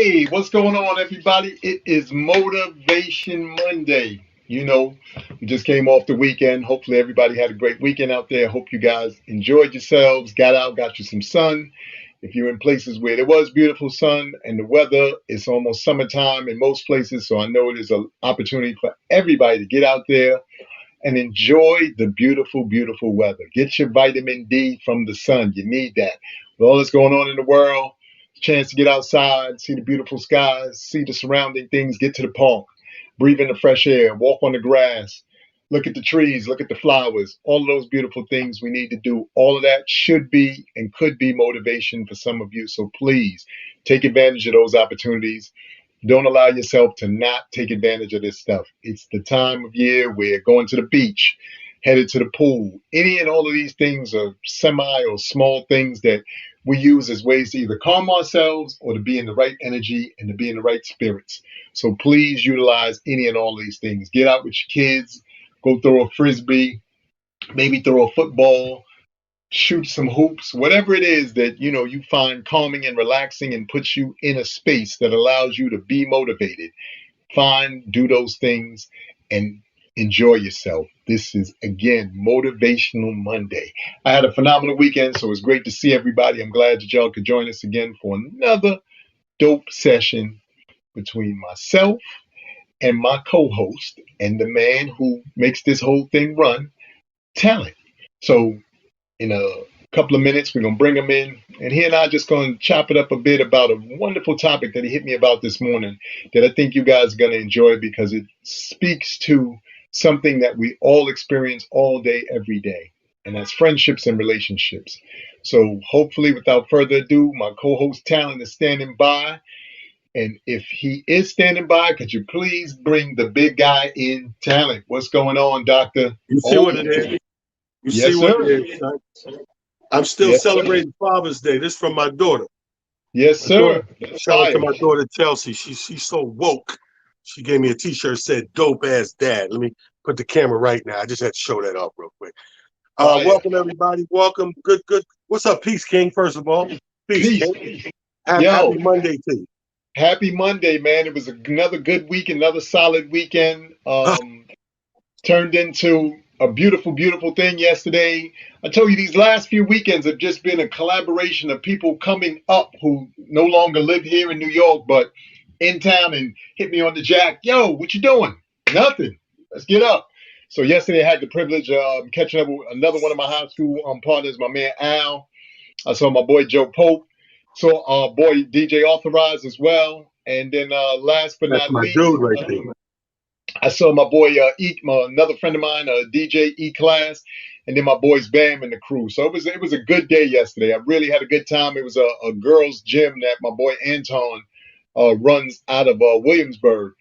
Hey, what's going on, everybody? It is Motivation Monday. We just came off the weekend. Hopefully, everybody had a great weekend out there. Hope you guys enjoyed yourselves, got out, got you some sun. If you're in places where there was beautiful sun and the weather is almost summertime in most places, so I know it is an opportunity for everybody to get out there and enjoy the beautiful, beautiful weather. Get your vitamin D from the sun. You need that. With all that's going on in the world, chance to get outside, see the beautiful skies, see the surrounding things, get to the park, breathe in the fresh air, walk on the grass, look at the trees, look at the flowers, all of those beautiful things we need to do. All of that should be and could be motivation for some of you. So please take advantage of those opportunities. Don't allow yourself to not take advantage of this stuff. It's the time of year where going to the beach, headed to the pool, any and all of these things are semi or small things that we use as ways to either calm ourselves or to be in the right energy and to be in the right spirits. So please utilize any and all of these things. Get out with your kids, go throw a frisbee, maybe throw a football, shoot some hoops, whatever it is that you find calming and relaxing and puts you in a space that allows you to be motivated. Do those things and enjoy yourself. This is again Motivational Monday. I had a phenomenal weekend, so it's great to see everybody. I'm glad that y'all could join us again for another dope session between myself and my co-host and the man who makes this whole thing run, Talent. So in a couple of minutes, we're going to bring him in, and he and I are just going to chop it up a bit about a wonderful topic that he hit me about this morning that I think you guys are going to enjoy because it speaks to something that we all experience all day, every day, and that's friendships and relationships. So hopefully, without further ado, my co-host Talent is standing by. And if he is standing by, could you please bring the big guy in, Talent? What's going on, Doctor? You see what it is? You Yes, see what sir. it is, son? I'm still Yes, sir. celebrating Father's Day. This is from my daughter. Yes, sir. Shout out to my daughter Chelsea. She's so woke. She gave me a T-shirt said "Dope ass dad." Let me put the camera right now. I just had to show that off real quick. Welcome everybody. Welcome. Good. What's up, Peace King? First of all, Peace King. Happy Monday to you. Happy Monday, man. It was another good week, another solid weekend. Turned into a beautiful, beautiful thing yesterday. I told you these last few weekends have just been a collaboration of people coming up who no longer live here in New York, but in town and hit me on the jack. Yo, what you doing? Nothing. Let's get up. So yesterday I had the privilege of catching up with another one of my high school partners, my man Al. I saw my boy Joe Pope. Saw our boy DJ Authorized as well. And then last but That's not my least, dude right there. I saw my boy another friend of mine, DJ E Class, and then my boys Bam and the crew. So it was a good day yesterday. I really had a good time. It was a girls' gym that my boy Anton runs out of Williamsburg.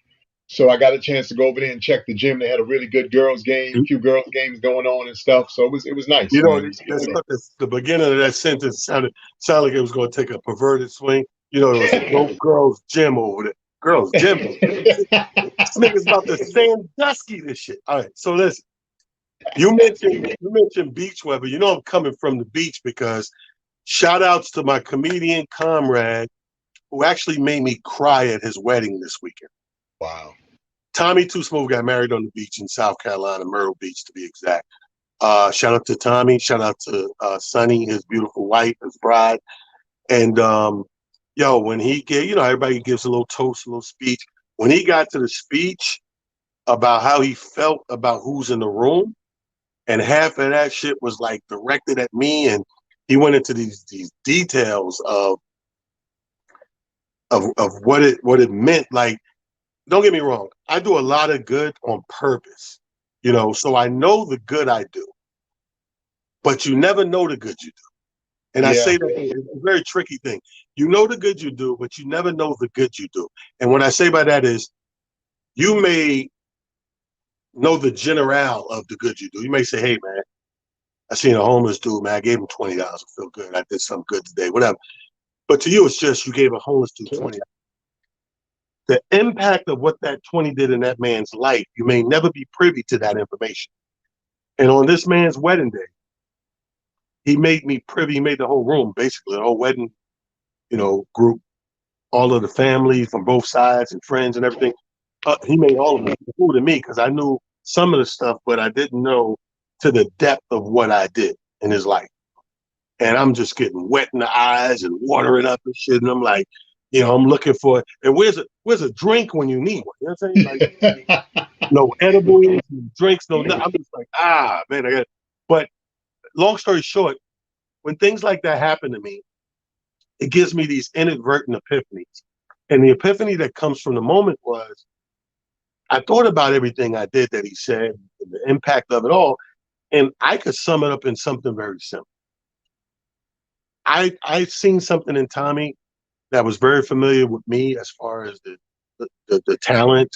So I got a chance to go over there and check the gym. They had a really good girls' game, a few girls' games going on and stuff. So it was nice. You know, the beginning of that sentence sounded like it was going to take a perverted swing. You know, it was a dope girls' gym over there. Girls' gym. This nigga's about to Sandusky this shit. All right, so listen. You mentioned beach weather. You know I'm coming from the beach because shout outs to my comedian comrade who actually made me cry at his wedding this weekend. Wow. Tommy Too Smooth got married on the beach in South Carolina, Myrtle Beach to be exact. Shout out to Tommy. Shout out to Sonny, his beautiful wife, his bride. And when he gave, everybody gives a little toast, a little speech. When he got to the speech about how he felt about who's in the room, and half of that shit was like directed at me, and he went into these details of what it meant. Like, don't get me wrong, I do a lot of good on purpose, so I know the good I do, but you never know the good you do. And I say that it's a very tricky thing. You know the good you do, but you never know the good you do. And what I say by that is you may know the general of the good you do. You may say, hey, man, I seen a homeless dude, man. I gave him $20. I feel good. I did something good today, whatever. But to you, it's just you gave a homeless dude $20. The impact of what that 20 did in that man's life, you may never be privy to that information. And on this man's wedding day, he made me privy. He made the whole room, basically, the whole wedding, group all of the family from both sides and friends and everything. He made all of them cool to me because I knew some of the stuff, but I didn't know to the depth of what I did in his life. And I'm just getting wet in the eyes and watering up and shit. And I'm like, I'm looking for it. And where's a drink when you need one? You know what I'm saying? Like, no edibles, no drinks, no nothing. I'm just like, man, I got it. But long story short, when things like that happen to me, it gives me these inadvertent epiphanies. And the epiphany that comes from the moment was I thought about everything I did that he said, and the impact of it all, and I could sum it up in something very simple. I seen something in Tommy that was very familiar with me as far as the talent,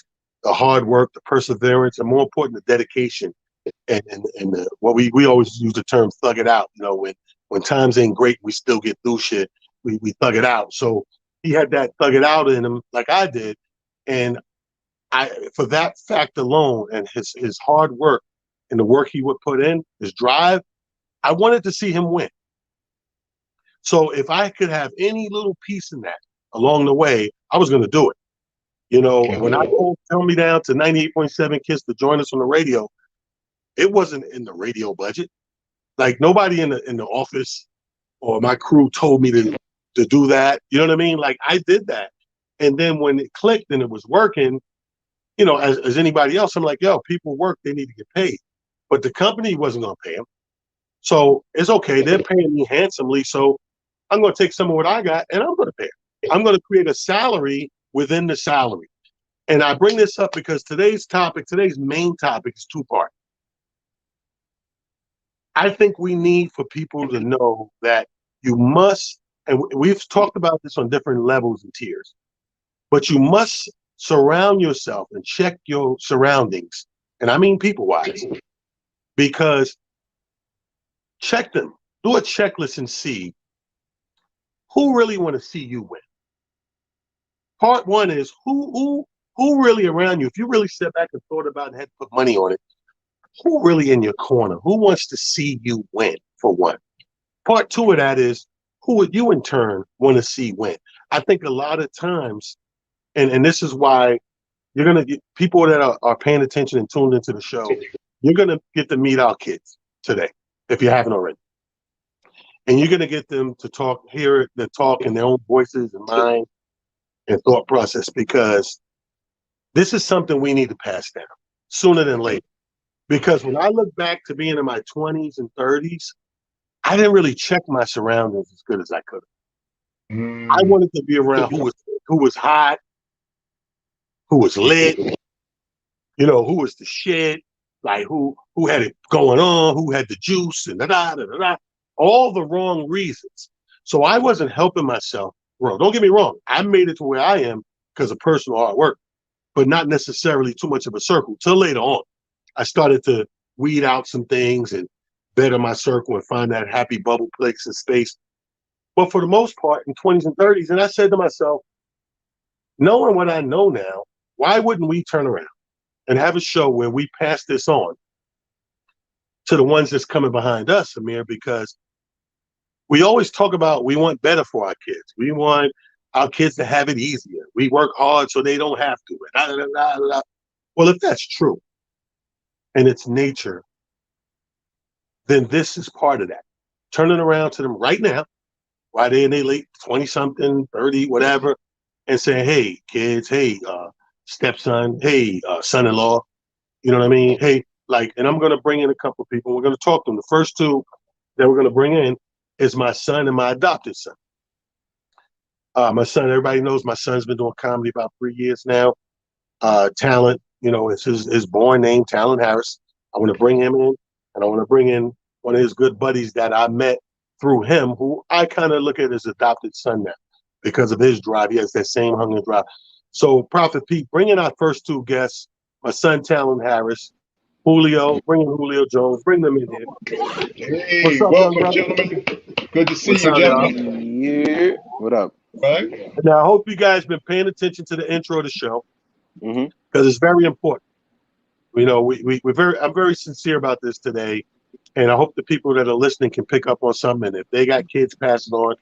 the hard work, the perseverance, and more important, the dedication, and what we always use the term "thug it out." When times ain't great, we still get through shit. We thug it out. So he had that thug it out in him, like I did, and for that fact alone, and his hard work and the work he would put in, his drive, I wanted to see him win. So if I could have any little piece in that along the way, I was going to do it. When I called Tell Me Down to 98.7 Kiss to join us on the radio, it wasn't in the radio budget. Like nobody in the office or my crew told me to do that. You know what I mean? Like I did that. And then when it clicked and it was working, as anybody else, I'm like, yo, people work, they need to get paid. But the company wasn't going to pay them. So it's okay. They're paying me handsomely. So I'm going to take some of what I got and I'm going to pay them. I'm going to create a salary within the salary. And I bring this up because today's main topic is two-part. I think we need for people to know that you must, and we've talked about this on different levels and tiers, but you must surround yourself and check your surroundings. And I mean people-wise, because check them. Do a checklist and see who really want to see you win. Part one is who really around you. If you really step back and thought about it and had to put money on it, who really in your corner? Who wants to see you win, for one? Part two of that is who would you in turn want to see win? I think a lot of times, and this is why you're going to get people that are paying attention and tuned into the show, you're going to get to meet our kids today, if you haven't already. And you're going to get them to hear the talk in their own voices and mind and thought process, because this is something we need to pass down sooner than later. Because when I look back to being in my 20s and 30s, I didn't really check my surroundings as good as I could have. I wanted to be around who was hot, who was lit, who was the shit, like who had it going on, who had the juice and da-da-da-da-da, all the wrong reasons. So I wasn't helping myself. Bro, don't get me wrong. I made it to where I am because of personal hard work, but not necessarily too much of a circle till later on. I started to weed out some things and better my circle and find that happy bubble place and space. But for the most part, in 20s and 30s, and I said to myself, knowing what I know now, why wouldn't we turn around and have a show where we pass this on to the ones that's coming behind us, Amir? Because we always talk about we want better for our kids. We want our kids to have it easier. We work hard so they don't have to. Well, if that's true, and it's nature, then this is part of that. Turning around to them right now, while they're in their late 20-something, 30, whatever, and saying, hey, kids, hey, stepson, hey, son-in-law, you know what I mean? Hey, and I'm going to bring in a couple of people. We're going to talk to them. The first two that we're going to bring in is my son and my adopted son. My son, everybody knows my son's been doing comedy about 3 years now. Talent, it's his born name, Talent Harris. I want to bring him in, and I want to bring in one of his good buddies that I met through him, who I kind of look at as adopted son now because of his drive. He has that same hunger drive. So, Prophet Pete, bring in our first two guests, my son, Talent Harris, Julio, bring in Julio Jones, bring them in here. Hey, What's up, welcome, gentlemen. Good to see you, gentlemen. Yeah. What up? Right? Now, I hope you guys been paying attention to the intro of the show, because it's very important. I'm very sincere about this today, and I hope the people that are listening can pick up on something. And if they got kids, pass it on.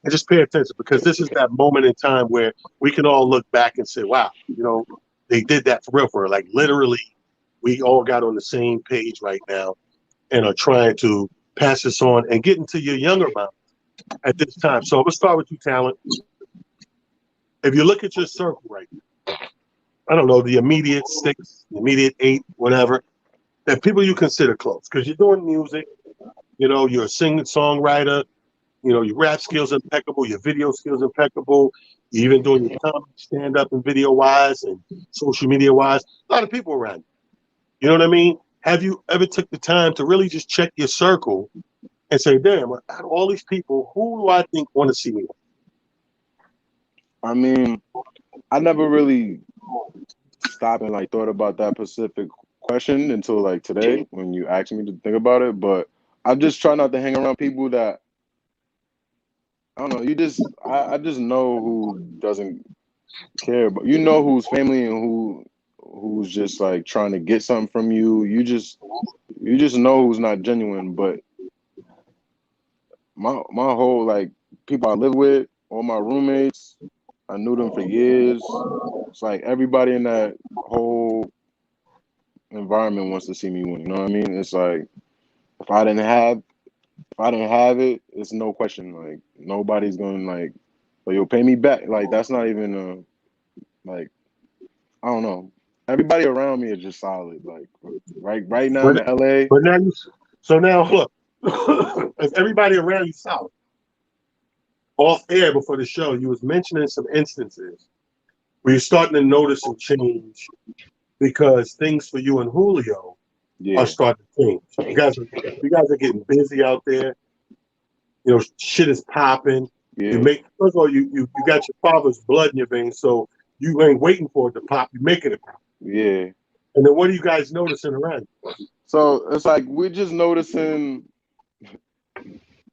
and just pay attention, because this is that moment in time where we can all look back and say, wow, they did that for real, for real. Like literally, we all got on the same page right now and are trying to pass this on and get into your younger mind at this time. So let's start with you, Talent. If you look at your circle right now, I don't know, the immediate 6, the immediate 8, whatever, that people you consider close, because you're doing music, you're a singer, songwriter, your rap skills impeccable, your video skills impeccable, you're even doing your comedy, stand-up and video-wise and social media-wise. A lot of people around you. You know what I mean? Have you ever took the time to really just check your circle and say, damn, out of all these people, who do I think want to see me? I mean, I never really stopped and like thought about that specific question until like today when you asked me to think about it. But I just try not to hang around people that, I don't know. I just know who doesn't care, but who's family and who's just like trying to get something from you. You just know who's not genuine. But my whole like people I live with, all my roommates, I knew them for years. It's like everybody in that whole environment wants to see me win. You know what I mean? It's like if I didn't have it, it's no question. Like nobody's going like, well, you'll pay me back. Like that's not even like, I don't know. Everybody around me is just solid. Like right now in LA. But now look, if everybody around you solid. Off air before the show, you was mentioning some instances where you're starting to notice some change because things for you and Julio are starting to change. You guys are getting busy out there. Shit is popping. Yeah. First of all, you got your father's blood in your veins, so you ain't waiting for it to pop. You're making it pop. Yeah. And then what are you guys noticing around you? So it's like we're just noticing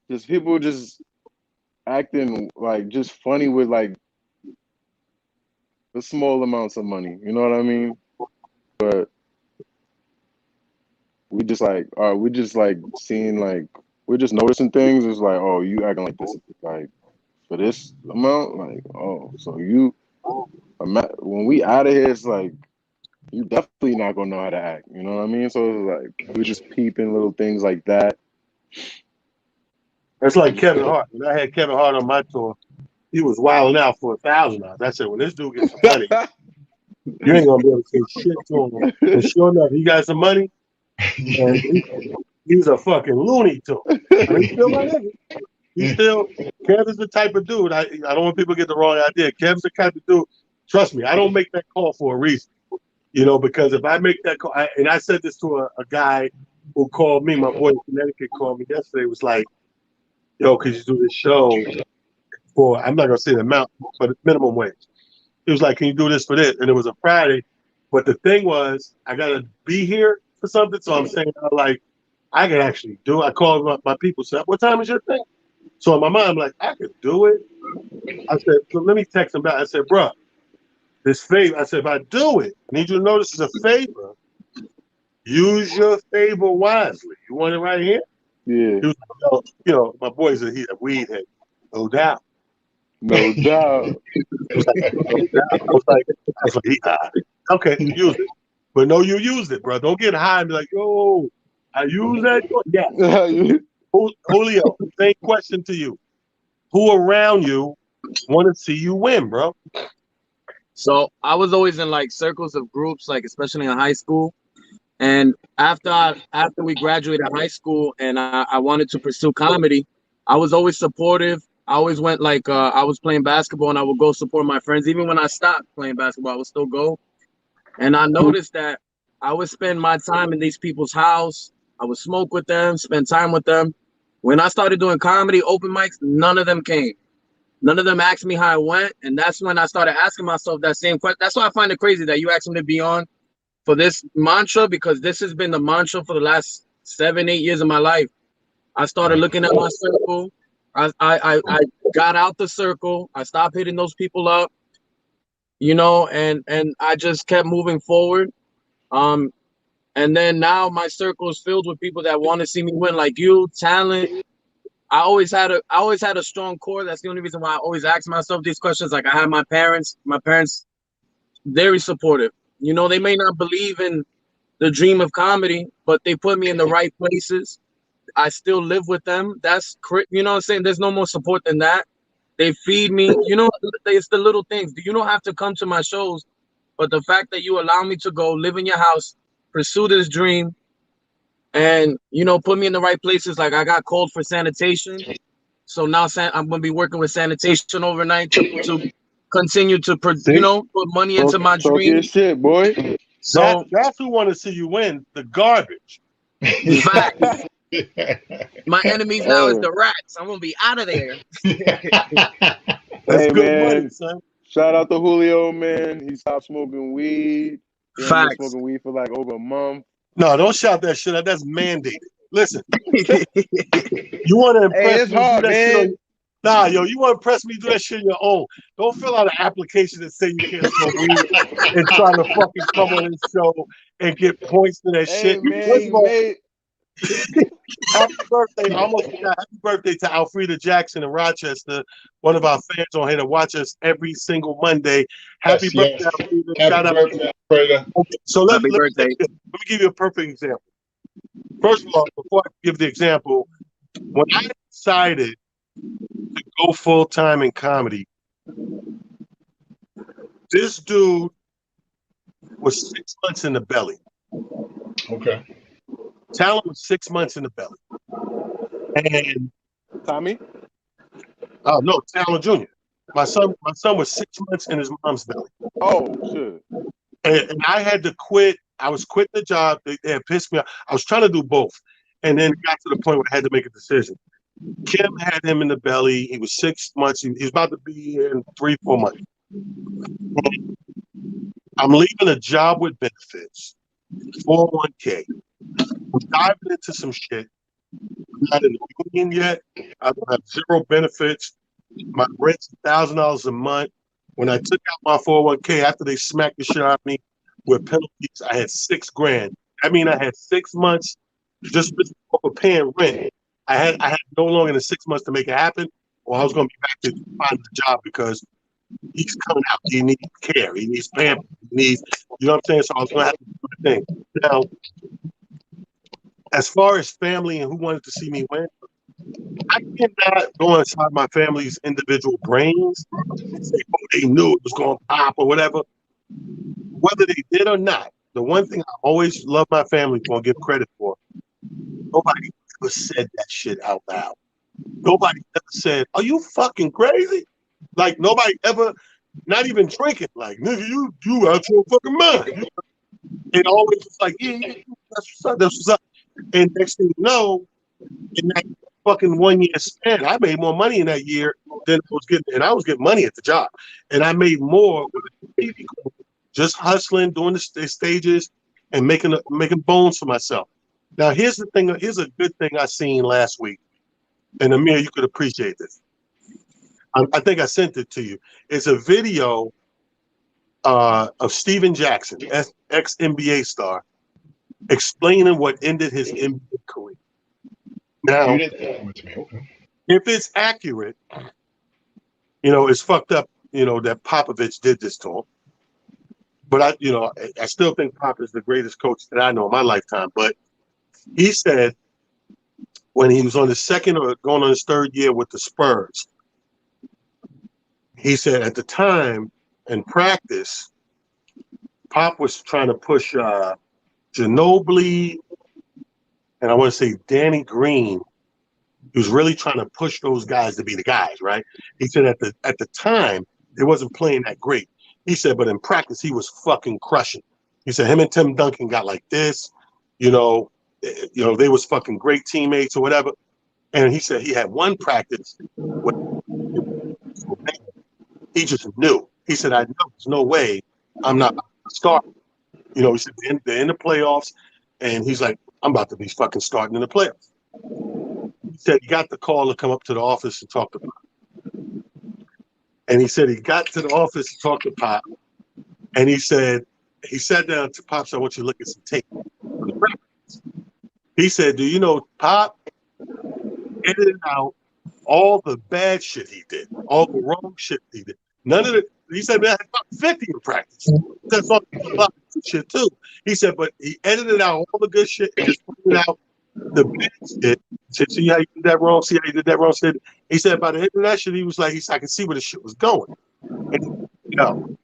just people just acting like just funny with like the small amounts of money. You know what I mean? But we just like seeing like we're just noticing things. It's like, oh, you acting like this like for this amount, like, oh, so when we out of here, it's like you definitely not gonna know how to act. You know what I mean? So it's like we're just peeping little things like that. It's like Kevin Hart. When I had Kevin Hart on my tour, he was wilding out for $1,000. I said, when this dude gets some money, you ain't gonna be able to say shit to him. And sure enough, he got some money, and he's a fucking loony tune. I mean, he's still my nigga. Kev is the type of dude. I don't want people to get the wrong idea. Kev's the type of dude. Trust me, I don't make that call for a reason. Because if I make that call, and I said this to a guy who called me, my boy in Connecticut called me yesterday, was like, yo, could you do this show for, I'm not going to say the amount, but minimum wage. He was like, can you do this for this? And it was a Friday. But the thing was, I got to be here for something. So I'm saying, I can actually do it. I called my people, said, what time is your thing? So in my mind, I'm like, I could do it. I said, so let me text him back. I said, bro, this favor, I said, if I do it, I need you to know this is a favor. Use your favor wisely. You want it right here? Yeah. He was like, my boy's a weed head. No doubt. No doubt. I was like, okay, use it. But no, you used it, bro. Don't get high and be like, yo, I use that. Yeah. Julio, same question to you. Who around you want to see you win, bro? So I was always in like circles of groups, like especially in high school. And after we graduated high school and I wanted to pursue comedy, I was always supportive. I always went like I was playing basketball and I would go support my friends. Even when I stopped playing basketball, I would still go. And I noticed that I would spend my time in these people's house. I would smoke with them, spend time with them. When I started doing comedy, open mics, none of them came. None of them asked me how it went. And that's when I started asking myself that same question. That's why I find it crazy that you asked me to be on for this mantra, because this has been the mantra for the last 7-8 years of my life. I started looking at my circle. I got out the circle. I stopped hitting those people up, and I just kept moving forward. And then now my circle is filled with people that want to see me win, like you, Talent. I always had a strong core. That's the only reason why I always ask myself these questions. Like I have my parents very supportive. You know, they may not believe in the dream of comedy, but they put me in the right places. I still live with them. You know what I'm saying? There's no more support than that. They feed me. You know, it's the little things. You don't have to come to my shows, but the fact that you allow me to go live in your house, pursue this dream, and, you know, put me in the right places. Like I got called for sanitation. So now I'm going to be working with sanitation overnight to continue to, you See? know, put money into my Talk your dream. shit, boy. So That's who want to see you win. The garbage. fact, my enemies now is Hey, the rats. I'm going to be out of there. That's hey, good money, man. son. Shout out to Julio, man. He stopped smoking weed. He ain't been Facts. smoking weed for like over a month. No, don't shout that shit out. That's mandated. Listen, you want to Hey, impress it's me? Do hard, that shit man. on. Nah, yo, you want to impress me? Do that shit on your own. Don't fill out an application that say you can't smoke weed and try to fucking come on this show and get points to that Hey, shit. man, First he of all, made. happy birthday! I almost forgot. Happy birthday to Alfreda Jackson in Rochester, one of our fans on here to watch us every single Monday. Happy Yes, birthday, yes. Alfreda! Happy Shout out. birthday, Alfreda. Okay, so let Happy me birthday. let me give you a perfect example. First of all, before I give the example, when I decided to go full time in comedy, this dude was 6 months in the belly. Okay. Talent was 6 months in the belly, and Tommy? no, Talent Jr. My son was 6 months in his mom's belly, Oh, shit. and I had to quit. I was quitting the job. They had pissed me off. I was trying to do both, and then it got to the point where I had to make a decision. Kim had him in the belly. He was 6 months. He was about to be here in 3-4 months. I'm leaving a job with benefits, 401k. We're diving into some shit. I'm not in the union yet. I don't have zero benefits. My rent's $1,000 a month. When I took out my 401k after they smacked the shit out of me with penalties, I had $6,000. I mean, I had 6 months just for paying rent. I had no longer than 6 months to make it happen, or I was going to be back to find a job because he's coming out. He needs care. He needs pamper. He needs, you know what I'm saying? So I was going to have to do the thing. Now, as far as family and who wanted to see me win, I cannot go inside my family's individual brains and say, oh, they knew it was going to pop or whatever. Whether they did or not, the one thing I always love my family for and give credit for, nobody ever said that shit out loud. Nobody ever said, are you fucking crazy? Like, nobody ever, not even drinking, like, nigga, you out your fucking mind. It always was like, yeah, that's what's up, that's what's up. And next thing you know, in that fucking 1 year span, I made more money in that year than I was getting, and I was getting money at the job. And I made more with the TV crew, just hustling, doing the stages, and making bones for myself. Now, here's the thing. Here's a good thing I seen last week, and Amir, you could appreciate this. I think I sent it to you. It's a video of Steven Jackson, ex-NBA star, explaining what ended his NBA career. Now, You didn't tell it to me. Okay. if it's accurate, you know, it's fucked up, you know, that Popovich did this to him. But I still think Pop is the greatest coach that I know in my lifetime. But he said when he was on his second or going on his third year with the Spurs, he said at the time in practice, Pop was trying to push Ginobili, and I want to say Danny Green. He was really trying to push those guys to be the guys, right? He said at the time, it wasn't playing that great. He said, but in practice, he was fucking crushing. He said him and Tim Duncan got like this, they was fucking great teammates or whatever. And he said he had one practice where he just knew. He said, I know there's no way I'm not starting. You know, he said they're in the playoffs, and he's like, I'm about to be fucking starting in the playoffs. He said he got the call to come up to the office and talk to Pop. And he said he got to the office to talk to Pop. And he said, he sat down to Pop, said, I want you to look at some tape. He said, do you know Pop edited out all the bad shit he did, all the wrong shit he did. None of it. He said, man, I had about 50 in practice. That's all a lot of good shit too. He said, but he edited out all the good shit and just pointed out the bad shit. He said, see how you did that wrong? See how you did that wrong? He said, by the end of that shit, he was like, I could see where the shit was going. And I called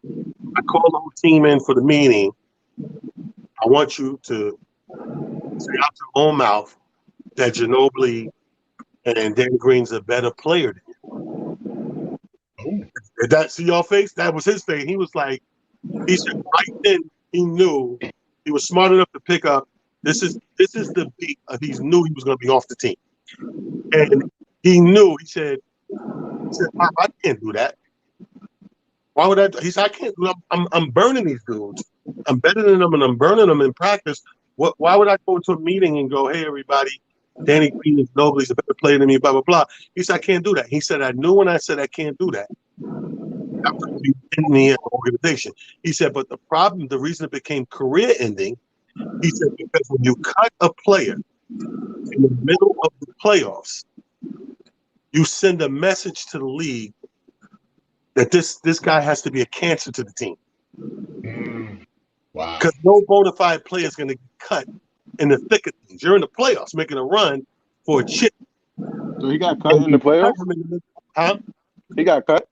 the whole team in for the meeting. I want you to say out your own mouth that Ginobili and Danny Green's a better player than you. Did that see your face? That was his face. He was like, he said right then he knew he was smart enough to pick up. This is the beat. He knew he was going to be off the team, and he knew. He said, I can't do that. Why would I? He said, I can't do that. I'm burning these dudes. I'm better than them, and I'm burning them in practice. Why would I go into a meeting and go, hey, everybody, Danny Green is nobody's a better player than me, blah, blah, blah. He said, I can't do that. He said, I knew when I said I can't do that, I was going to be in the organization. He said, but the problem, the reason it became career ending, he said, because when you cut a player in the middle of the playoffs, you send a message to the league that this guy has to be a cancer to the team. Wow. Because no bona fide player is going to get cut in the thick of things. You're in the playoffs making a run for a chip. So he got cut in the playoffs? Huh? He got cut?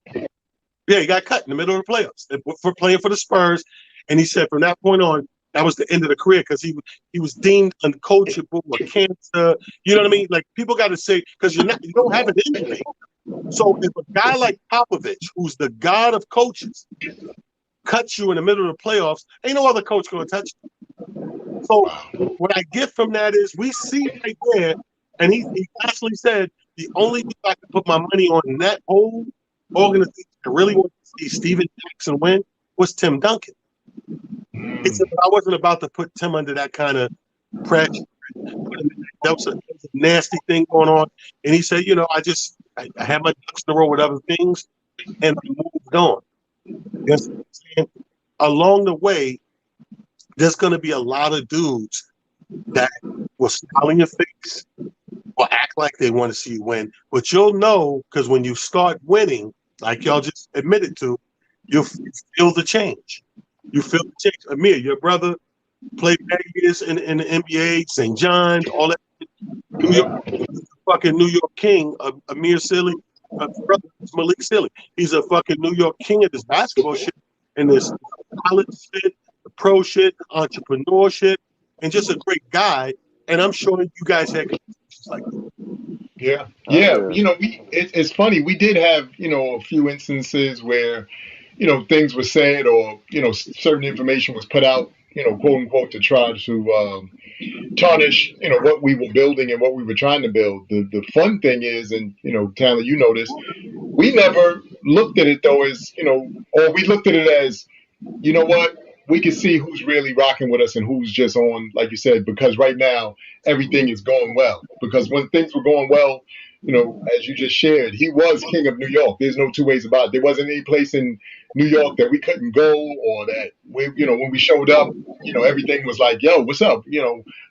Yeah, he got cut in the middle of the playoffs for playing for the Spurs. And he said from that point on, that was the end of the career because he was deemed uncoachable or cancer. You know what I mean? Like people got to say, because you don't have an injury. So if a guy like Popovich, who's the god of coaches, cuts you in the middle of the playoffs, ain't no other coach going to touch you. So what I get from that is we see right there, and he actually said the only thing I could put my money on in that whole organization I really want to see Steven Jackson win was Tim Duncan. He said, but I wasn't about to put Tim under that kind of pressure. That was a nasty thing going on. And he said, I had my ducks in a row with other things, and I moved on. Yes, along the way, there's going to be a lot of dudes that will smile in your face or act like they want to see you win. But you'll know because when you start winning, like y'all just admitted to, you'll feel the change. You feel the change. Amir, your brother played many years in the NBA, St. John's, all that. New York, fucking New York king, Amir Silly. Brother Malik Silly. He's a fucking New York king of this basketball shit and this college shit, the pro shit, entrepreneurship, and just a great guy. And I'm sure you guys had conversations like that. Yeah. It's funny. We did have, a few instances where, things were said or, certain information was put out, quote unquote, to try to tarnish, what we were building and what we were trying to build. The fun thing is, and, Tanner, you know this, we never looked at it though as, or we looked at it as, you know what, we can see who's really rocking with us and who's just on, like you said, because right now everything is going well. Because when things were going well, as you just shared, he was king of New York. There's no two ways about it. There wasn't any place in New York that we couldn't go or that we, when we showed up, everything was like, yo, what's up?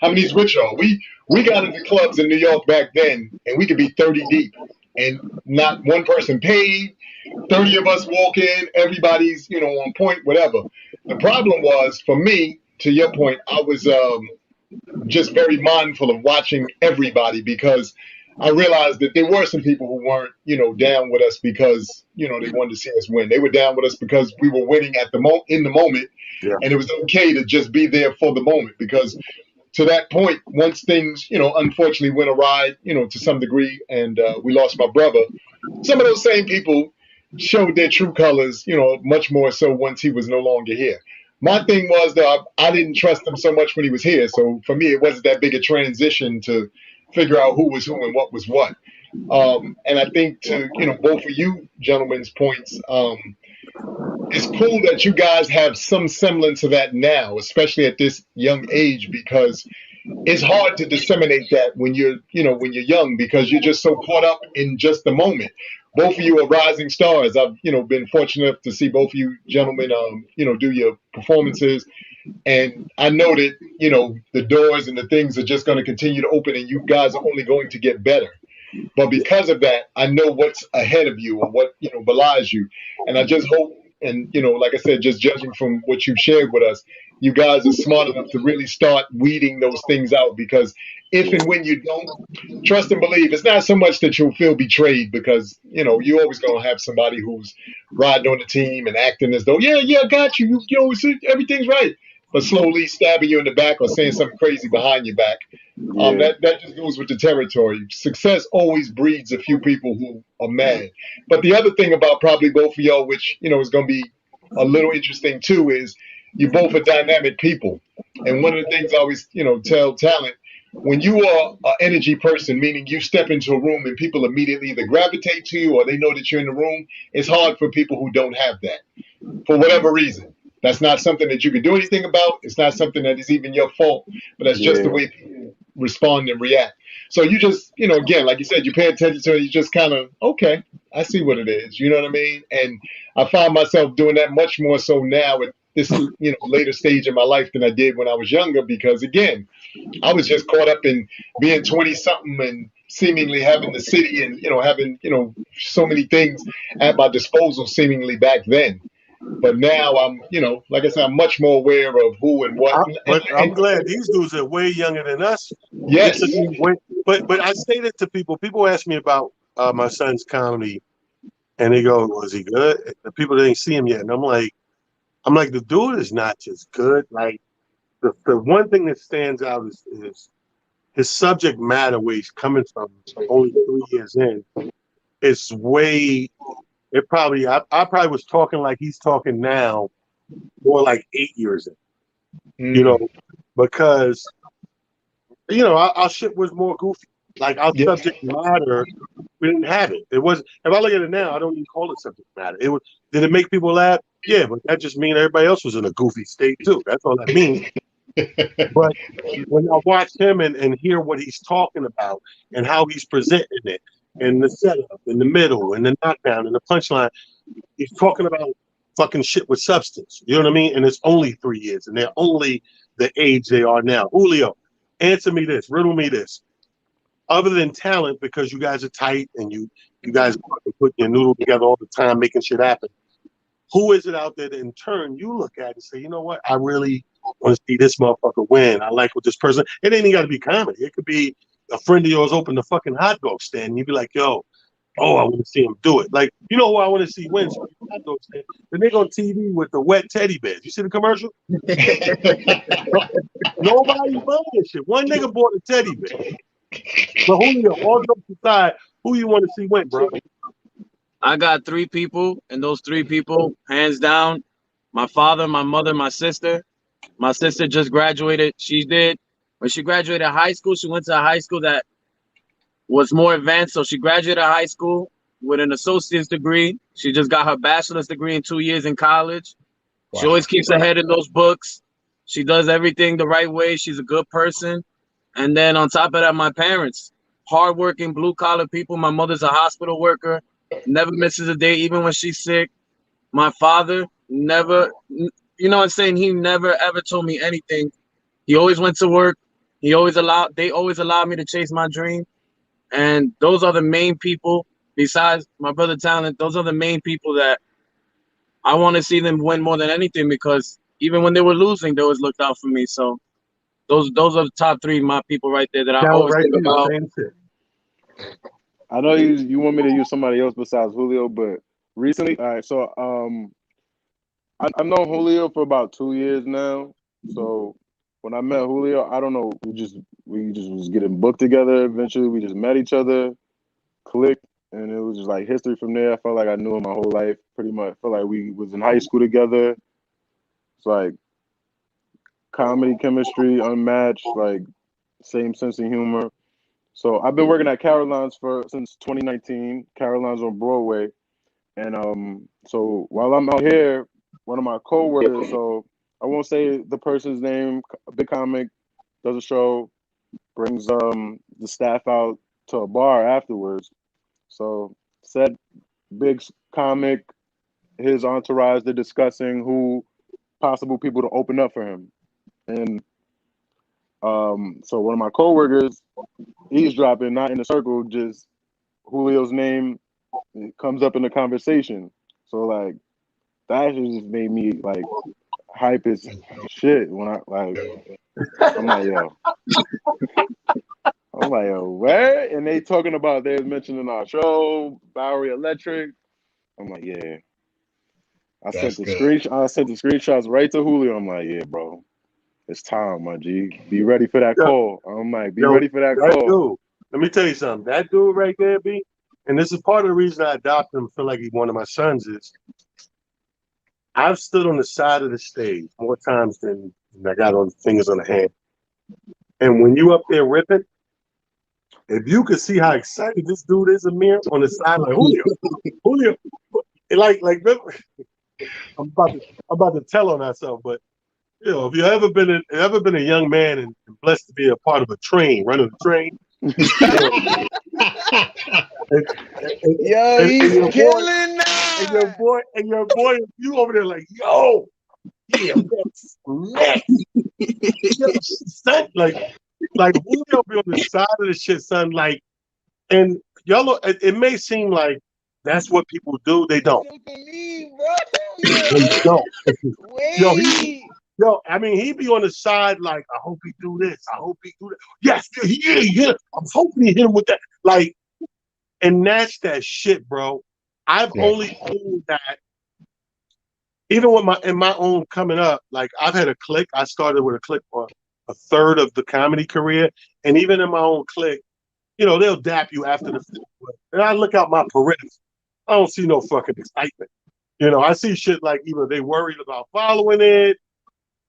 How many's with y'all? We got into clubs in New York back then and we could be 30 deep and not one person paid. 30 of us walk in, everybody's, on point, whatever. The problem was, for me, to your point, I was just very mindful of watching everybody because I realized that there were some people who weren't, down with us because, they wanted to see us win. They were down with us because we were winning at in the moment, and it was okay to just be there for the moment because to that point, once things, unfortunately went awry, to some degree, and we lost my brother, some of those same people showed their true colors, much more so once he was no longer here. My thing was that I didn't trust him so much when he was here. So for me, it wasn't that big a transition to figure out who was who and what was what. And I think to, both of you gentlemen's points, it's cool that you guys have some semblance of that now, especially at this young age, because it's hard to disseminate that when you're young because you're just so caught up in just the moment. Both of you are rising stars. I've, been fortunate enough to see both of you gentlemen, do your performances. And I know that, the doors and the things are just going to continue to open and you guys are only going to get better. But because of that, I know what's ahead of you or what, belies you. And I just hope, and, like I said, just judging from what you've shared with us, you guys are smart enough to really start weeding those things out, because if and when you don't, trust and believe, it's not so much that you'll feel betrayed, because, you're always going to have somebody who's riding on the team and acting as though, yeah, I got you. Everything's right. But slowly stabbing you in the back or saying something crazy behind your back. Yeah, That just goes with the territory. Success always breeds a few people who are mad. But the other thing about probably both of y'all, which is going to be a little interesting too, is you both are dynamic people. And one of the things I always tell talent, when you are an energy person, meaning you step into a room and people immediately either gravitate to you or they know that you're in the room, it's hard for people who don't have that for whatever reason. That's not something that you can do anything about. It's not something that is even your fault, but that's just the yeah, way people respond and react. So you just, again, like you said, you pay attention to it. You just kind of, okay, I see what it is. You know what I mean? And I find myself doing that much more so now at this, later stage in my life than I did when I was younger, because again, I was just caught up in being 20 something and seemingly having the city and, having, so many things at my disposal seemingly back then. But now I'm, like I said, I'm much more aware of who and what. But I'm glad these dudes are way younger than us. Get to Yes. be way, but I say that to people. People ask me about my son's comedy, and they go, "Was he good?" The people didn't see him yet, and I'm like, the dude is not just good. Like the one thing that stands out is his subject matter, where he's coming from, only 3 years in, is way. It probably I probably was talking like he's talking now, more like 8 years in. You know, Mm. because our shit was more goofy. Like our Yeah. subject matter, we didn't have it. It was. If I look at it now, I don't even call it subject matter. It was. Did it make people laugh? Yeah, but that just means everybody else was in a goofy state too. That's all that means. But when I watch him and hear what he's talking about and how he's presenting it, and the setup, and the middle, and the knockdown, and the punchline, he's talking about fucking shit with substance. You know what I mean? And it's only 3 years, and they're only the age they are now. Julio, answer me this, riddle me this. Other than talent, because you guys are tight and you guys put your noodle together all the time, making shit happen. Who is it out there that in turn you look at and say, you know what, I really want to see this motherfucker win. I like what this person. It ain't even got to be comedy. It could be a friend of yours open the fucking hot dog stand, and you'd be like, yo, oh, I want to see him do it. Like, you know who I want to see win? So hot dog stand. The nigga on TV with the wet teddy bears. You see the commercial? Nobody bought this shit. One nigga bought a teddy bear. But Julio, all jokes aside, who you want to see win, bro? I got three people, and those three people, hands down, my father, my mother, my sister. My sister just graduated. She did. When she graduated high school, she went to a high school that was more advanced. So she graduated high school with an associate's degree. She just got her bachelor's degree in 2 years in college. Wow. She always keeps her head in those books. She does everything the right way. She's a good person. And then on top of that, my parents, hardworking, blue-collar people. My mother's a hospital worker, never misses a day, even when she's sick. My father never, you know what I'm saying? He never, ever told me anything. He always went to work. They always allowed me to chase my dream. And those are the main people, besides my brother Talent, those are the main people that I want to see them win more than anything, because even when they were losing, they always looked out for me. So those are the top three, my people right there that I Talent always right think there, about. same shit. I know you want me to use somebody else besides Julio, but recently, all right. So I've known Julio for about 2 years now. So when I met Julio, I don't know, we just was getting booked together. Eventually, we just met each other, clicked, and it was just like history from there. I felt like I knew him my whole life, pretty much. I felt like we was in high school together. It's like comedy chemistry, unmatched, like same sense of humor. So I've been working at Caroline's since 2019. Caroline's on Broadway, and so while I'm out here, one of my coworkers, so I won't say the person's name, a big comic, does a show, brings the staff out to a bar afterwards. So said big comic, his entourage, they're discussing who possible people to open up for him. And so one of my coworkers, eavesdropping, not in the circle, just Julio's name comes up in the conversation. So like that just made me like hype as shit when I like. I'm like yo. I'm like, yo, where? And they talking about they was mentioning our show, Bowery Electric. I'm like, yeah. I sent That's the good. screenshots right to Julio. I'm like, yeah, bro. It's time, my G. Be ready for that Yo, call. I'm like, be yo, ready for that that call. dude. Let me tell you something. That dude right there, B. And this is part of the reason I adopted him. Feel like he's one of my sons. Is I've stood on the side of the stage more times than I got on fingers on the hand. And when you up there ripping, if you could see how excited this dude is, Amir, on the side, like Julio, like, I'm about to tell on myself, but you know, if you ever been a young man and blessed to be a part of a train, running a train, you know, and, and, Yo, he's and your boy, killing that. and your boy, you over there like, yo, yeah, man, yo, son, like Julio be on the side of the shit, son, like, and y'all, it may seem like that's what people do. They don't. Me, bro. They don't. Yo, Wait. yo, I mean, he be on the side like, I hope he do this. I hope he do that. Yes, yeah. I'm hoping he hit him with that. Like, and that's that shit, bro. I've Yeah. only seen that even with my own coming up. Like, I've had a clique. I started with a clique for a third of the comedy career, and even in my own clique, you know, they'll dap you after the film. And I look out my periphery. I don't see no fucking excitement. You know, I see shit like either they worried about following it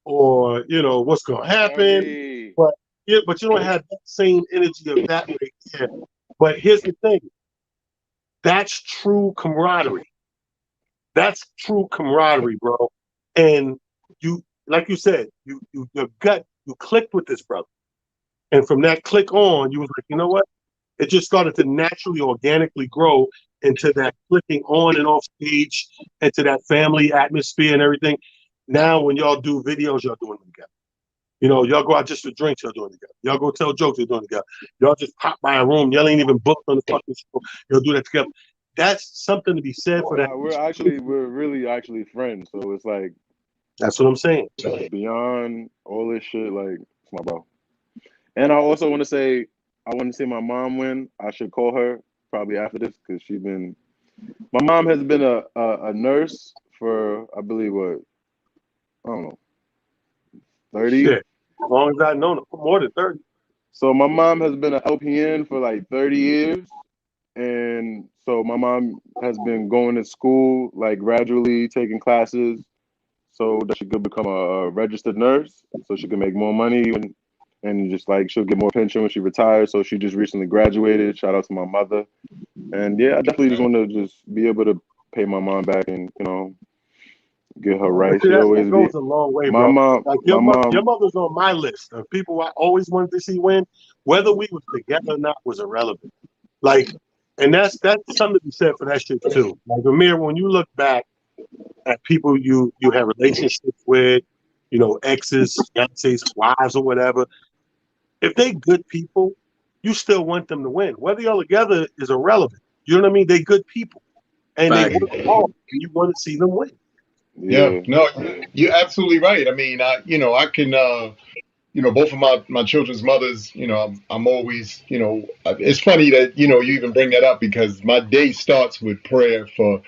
or, you know, what's going to happen. Hey. But yeah, but you don't have that same energy of that right there. But here's the thing. That's true camaraderie. That's true camaraderie, bro. And you, like you said, your gut, you clicked with this brother. And from that click on, you was like, you know what? It just started to naturally, organically grow into that clicking on and off stage, into that family atmosphere and everything. Now, when y'all do videos, y'all doing them together. You know, y'all go out just for drinks, y'all doing it together. Y'all go tell jokes, you're doing it together. Y'all just pop by a room, y'all ain't even booked on the fucking show. You'll do that together. That's something to be said for that. We're really actually friends. So it's like That's what I'm saying. beyond all this shit, like it's my bro. And I also want to say I want to see my mom win. I should call her probably after this because my mom has been a nurse for I believe what I don't know 30. Shit. As long as I've known it for more than 30. So my mom has been an LPN for like 30 years. And so my mom has been going to school, like gradually taking classes so that she could become a registered nurse, so she can make more money and just like she'll get more pension when she retires. So she just recently graduated. Shout out to my mother. And yeah, I definitely just want to just be able to pay my mom back and, you know, get her right. See, She that always be goes a long way, my bro. mom, Like my your mom. mother's on my list of people I always wanted to see win. Whether we was together or not was irrelevant. Like, and that's something to be said for that shit too. Like Amir, when you look back at people you have relationships with, you know, exes, fiancés, wives, or whatever, if they good people, you still want them to win. Whether y'all together is irrelevant. You know what I mean? They good people, and they Facts. work hard, and you want to see them win. Yeah, Yeah. no, you're absolutely right. I mean, I can, both of my children's mothers, I'm always, it's funny that, you even bring that up because my day starts with prayer for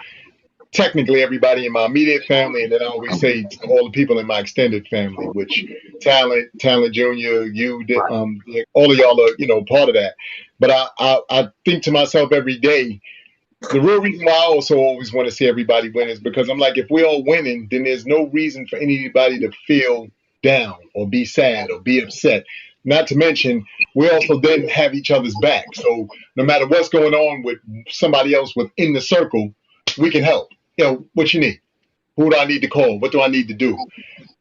technically everybody in my immediate family. And then I always say to all the people in my extended family, which Talent Junior, you, all of y'all are, part of that. But I think to myself every day, the real reason why I also always want to see everybody win is because I'm like, if we're all winning, then there's no reason for anybody to feel down or be sad or be upset. Not to mention, we also then have each other's back. So no matter what's going on with somebody else within the circle, we can help. What you need? Who do I need to call? What do I need to do?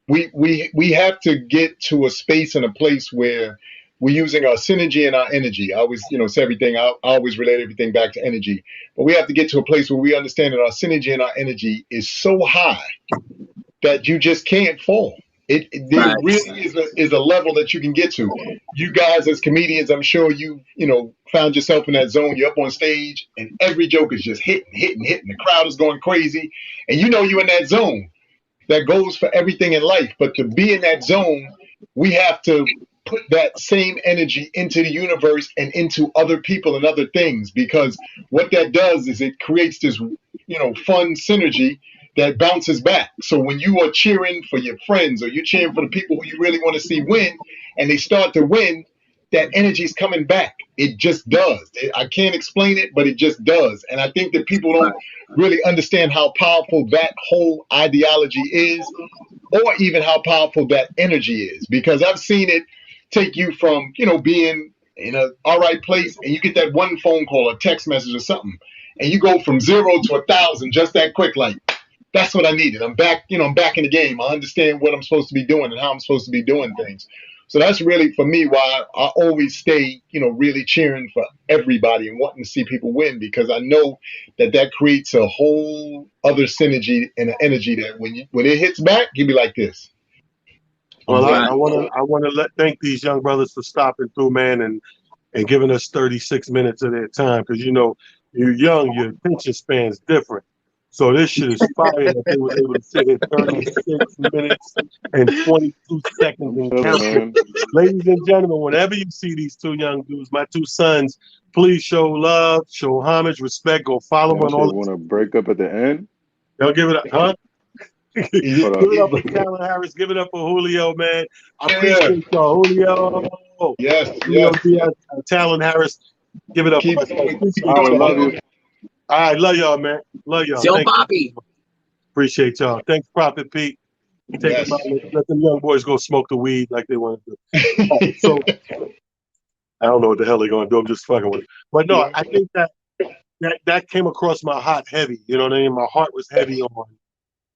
We have to get to a space and a place where we're using our synergy and our energy. I always, say everything. I always relate everything back to energy. But we have to get to a place where we understand that our synergy and our energy is so high that you just can't fall. There really is a level that you can get to. You guys as comedians, I'm sure you found yourself in that zone. You're up on stage and every joke is just hitting. The crowd is going crazy. And you're in that zone. That goes for everything in life. But to be in that zone, we have to put that same energy into the universe and into other people and other things, because what that does is it creates this fun synergy that bounces back. So when you are cheering for your friends or you're cheering for the people who you really want to see win and they start to win, that energy is coming back. It just does. I can't explain it, but it just does. And I think that people don't really understand how powerful that whole ideology is, or even how powerful that energy is, because I've seen it take you from being in a all right place, and you get that one phone call or text message or something, and you go from 0 to 1,000 just that quick. Like, that's what I needed. I'm back. I'm back in the game. I understand what I'm supposed to be doing and how I'm supposed to be doing things. So that's really, for me, why I always stay, really cheering for everybody and wanting to see people win, because I know that creates a whole other synergy and an energy that when it hits back, you be like this. Well, I want to thank these young brothers for stopping through, man, and giving us 36 minutes of their time, because you're young, your attention span's different. So this shit is fire that they was able to sit here 36 minutes and 22 seconds and count. Ladies and gentlemen, whenever you see these two young dudes, my two sons, please show love, show homage, respect, go follow them on all. Want to break up at the end? They'll give it up, huh? Give it up for Talon Harris. Give it up for Julio, man. I appreciate y'all, Julio. Yes. Talon Harris. Give it up. I love you. All right, love y'all, man. Love y'all. Yo, Poppy. Appreciate y'all. Thanks, Prophet Pete. Let them young boys go smoke the weed like they want to do. So I don't know what the hell they're gonna do. I'm just fucking with it. But no, I think that came across my heart heavy. You know what I mean? My heart was heavy on,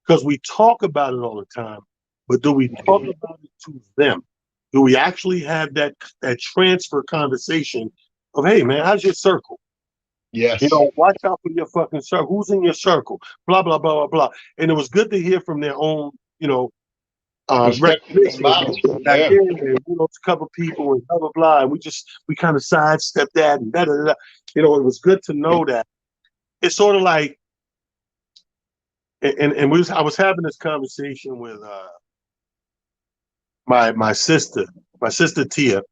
because we talk about it all the time, but do we talk about it to them? Do we actually have that transfer conversation of, hey man, how's your circle? Yes. Watch out for your fucking circle. Who's in your circle? Blah, blah, blah, blah, blah. And it was good to hear from their own, recognition. A couple people and blah, blah, blah. And we kind of sidestepped that and da, da, da, da. It was good to know that. It's sort of like, I was having this conversation with my sister Tia,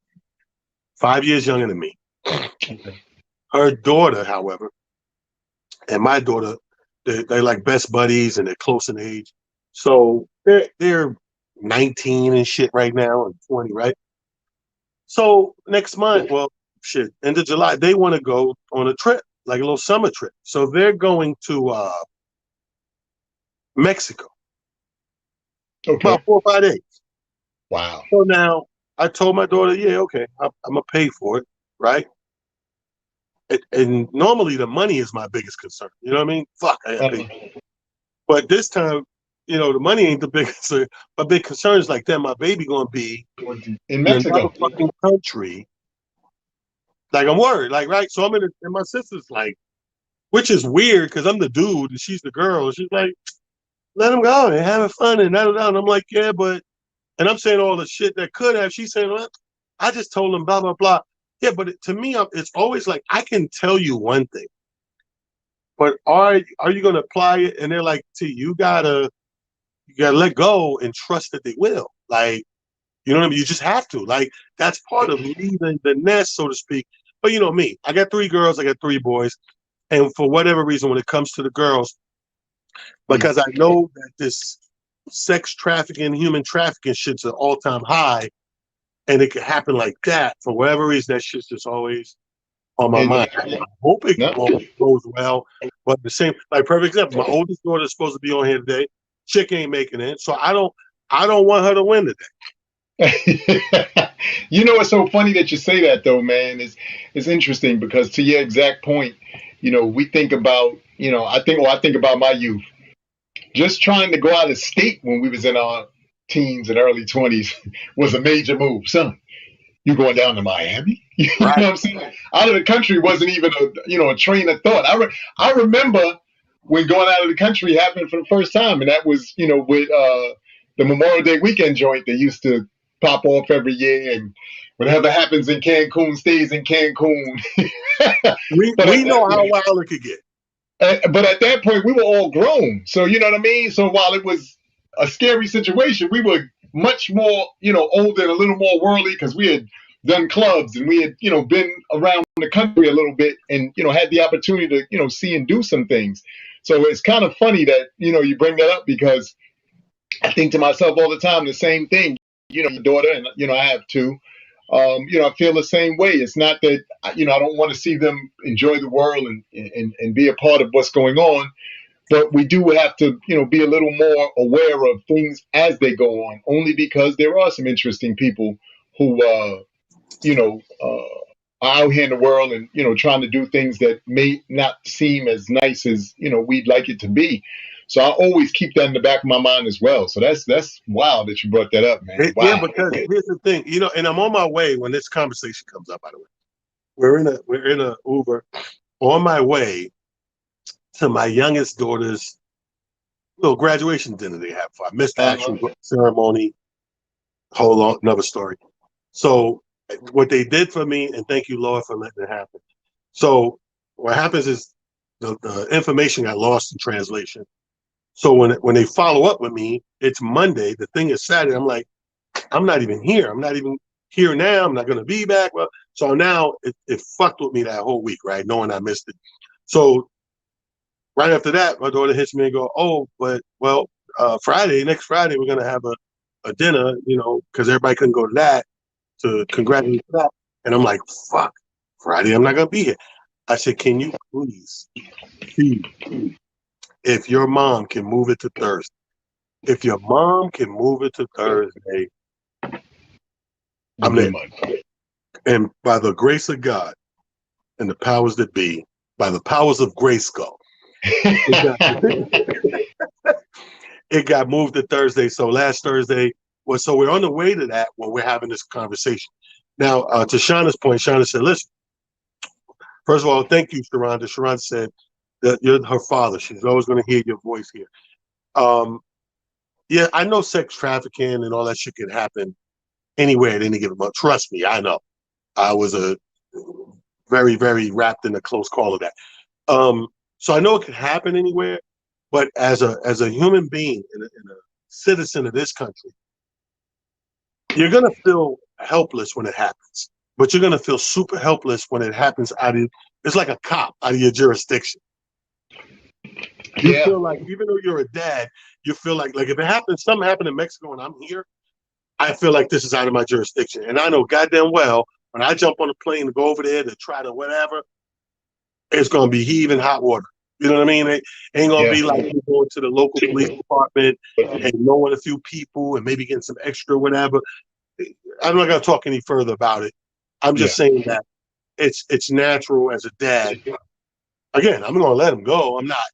5 years younger than me. Her daughter, however, and my daughter, they're like best buddies and they're close in age. So they're 19 and shit right now and 20, right? So next month, end of July, they want to go on a trip, like a little summer trip. So they're going to Mexico. Okay. About 4 or 5 days. Wow. So now I told my daughter, yeah, okay, I'm gonna pay for it, right? And normally the money is my biggest concern. You know what I mean? Fuck, I gotta pay. But this time, the money ain't the biggest concern. My big concern is like, damn, my baby gonna be in Mexico, another fucking country. Like, I'm worried, like, right? So I'm and my sister's like, which is weird because I'm the dude and she's the girl. And she's like, let them go and having fun and that. And I'm like, yeah, but, and I'm saying all the shit that could have. She's saying, well, I just told them blah, blah, blah. Yeah, but to me, it's always like, I can tell you one thing, but are you going to apply it? And they're like, T, you gotta let go and trust that they will. Like, you know what I mean? You just have to. Like, that's part of leaving the nest, so to speak. But you know me, I got 3 girls, I got 3 boys. And for whatever reason, when it comes to the girls, because I know that this sex trafficking, human trafficking shit's an all-time high, and it could happen like that. For whatever reason, that shit's just always on my mind. I hope it goes well. But the same, like, perfect example, my oldest daughter is supposed to be on here today. Chick ain't making it. So I don't want her to win today. It's so funny that you say that, though, man. It's interesting because, to your exact point, we think about, I think about my youth. Just trying to go out of state when we was in our teens and early 20s was a major move. Son, you going down to Miami? You know what I'm saying? Out of the country wasn't even a train of thought. I remember when going out of the country happened for the first time, and that was, with the Memorial Day weekend joint that used to pop off every year, and whatever happens in Cancun stays in Cancun. We know how wild it could get. But at that point, we were all grown. So, you know what I mean? So while it was a scary situation, we were much more, older and a little more worldly because we had done clubs and we had, been around the country a little bit and, had the opportunity to, see and do some things. So it's kind of funny that, you bring that up because I think to myself all the time the same thing. Your daughter, and, I have two. I feel the same way. It's not that, I don't want to see them enjoy the world and be a part of what's going on. But we do have to, be a little more aware of things as they go on, only because there are some interesting people who, are out here in the world and, trying to do things that may not seem as nice as, we'd like it to be. So I always keep that in the back of my mind as well. So that's wild that you brought that up, man. Wow. Yeah, because here's the thing, and I'm on my way when this conversation comes up, by the way. We're in a Uber on my way to my youngest daughter's little graduation dinner they have for. I missed the actual ceremony. Hold on, another story. So what they did for me, and thank you, Lord, for letting it happen. So what happens is the information got lost in translation. So when they follow up with me, it's Monday. The thing is Saturday. I'm like, I'm not even here. I'm not even here now. I'm not going to be back. Well, so now it fucked with me that whole week, right? Knowing I missed it. So right after that, my daughter hits me and go, oh, but next Friday, we're going to have a dinner, because everybody couldn't go to that to congratulate that. And I'm like, fuck, Friday, I'm not going to be here. I said, can you please see if your mom can move it to Thursday? If your mom can move it to Thursday, I'm there. And by the grace of God and the powers that be, by the powers of Grayskull, it got moved to Thursday. So last Thursday so we're on the way to that when we're having this conversation. Now, to Shauna's point, Shauna said, listen, first of all, thank you, Sharonda. Sharonda said that you're her father. She's always going to hear your voice here. Yeah, I know sex trafficking and all that shit can happen anywhere at any given moment. Trust me, I know. I was a very, very wrapped in a close call of that. So I know it can happen anywhere, but as a human being and a citizen of this country, you're gonna feel helpless when it happens, but you're gonna feel super helpless when it happens it's like a cop out of your jurisdiction. You feel like, even though you're a dad, you feel like if it happens, something happened in Mexico and I'm here, I feel like this is out of my jurisdiction. And I know goddamn well when I jump on a plane to go over there to try to whatever, it's gonna be heaving hot water. You know what I mean? It ain't gonna be like you going to the local police department and knowing a few people and maybe getting some extra whatever. I'm not gonna talk any further about it. I'm just saying that it's natural as a dad. Again, I'm gonna let him go. I'm not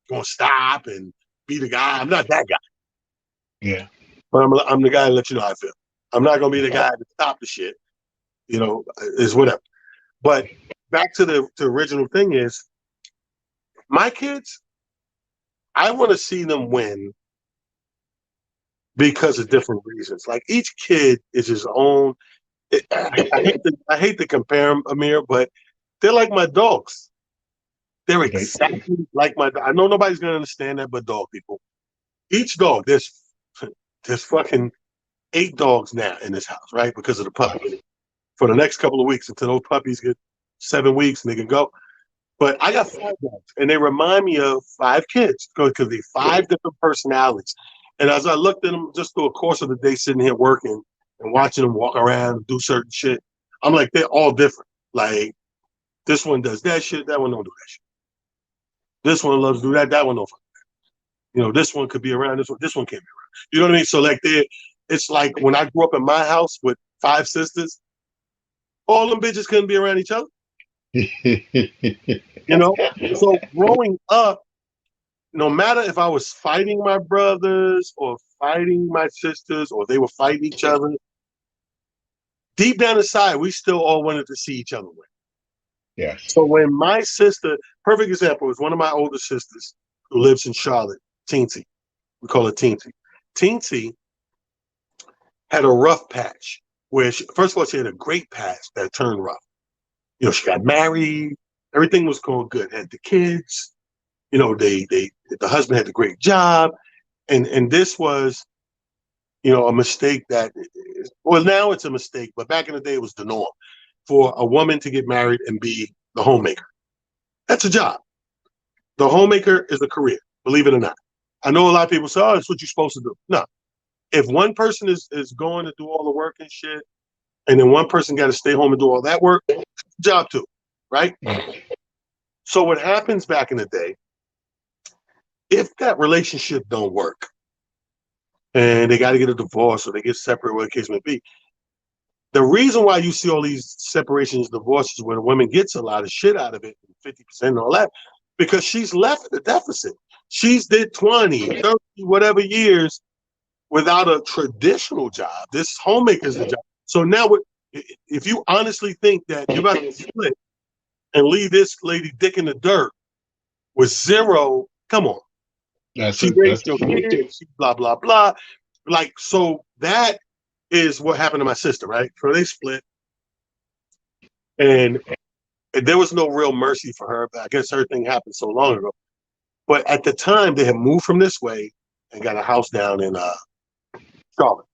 gonna stop and be the guy. I'm not that guy. Yeah. But I'm the guy to let you know how I feel. I'm not gonna be the guy to stop the shit. Is whatever. But back to the original thing is, my kids, I want to see them win because of different reasons. Like each kid is his own. I hate to compare them, Amir, but they're like my dogs. They're exactly like my dog. I know nobody's gonna understand that, but dog people. Each dog, there's fucking 8 dogs now in this house, right? Because of the puppy. For the next couple of weeks until those puppies get 7 weeks and they can go. But I got 5 dogs, and they remind me of 5 kids because they're 5 different personalities. And as I looked at them just through the course of the day, sitting here working and watching them walk around and do certain shit, I'm like, they're all different. Like, this one does that shit, that one don't do that shit. This one loves to do that, that one don't fuck that. This one could be around, this one can't be around. You know what I mean? So, like, it's like when I grew up in my house with 5 sisters, all them bitches couldn't be around each other. So growing up, no matter if I was fighting my brothers or fighting my sisters or they were fighting each other, deep down inside, we still all wanted to see each other win. Yes. So when my sister, perfect example, is one of my older sisters who lives in Charlotte, Teensy. We call her Teensy. Teensy had a rough patch where, first of all, she had a great past that turned rough. You know, she got married, everything was going good, had the kids, you know, the husband had a great job, and this was, you know, a mistake that, well, now it's a mistake, but back in the day it was the norm for a woman to get married and be the homemaker. That's a job. The homemaker is a career, believe it or not. I know a lot of people say, oh, that's what you're supposed to do. No. If one person is going to do all the work and shit, and then one person got to stay home and do all that work, job too, right? So what happens back in the day, if that relationship don't work, and they got to get a divorce or they get separate, whatever the case may be, the reason why you see all these separations, divorces, where the woman gets a lot of shit out of it, 50% and all that, because she's left at a deficit. She's did 20, 30, whatever years without a traditional job. This homemaker's a job. So now, if you honestly think that you're about to split and leave this lady dick in the dirt with zero, come on. She raised your kids, she blah, blah, blah. Like, so that is what happened to my sister, right? So they split. And there was no real mercy for her, but I guess her thing happened so long ago. But at the time, they had moved from this way and got a house down in Charlotte.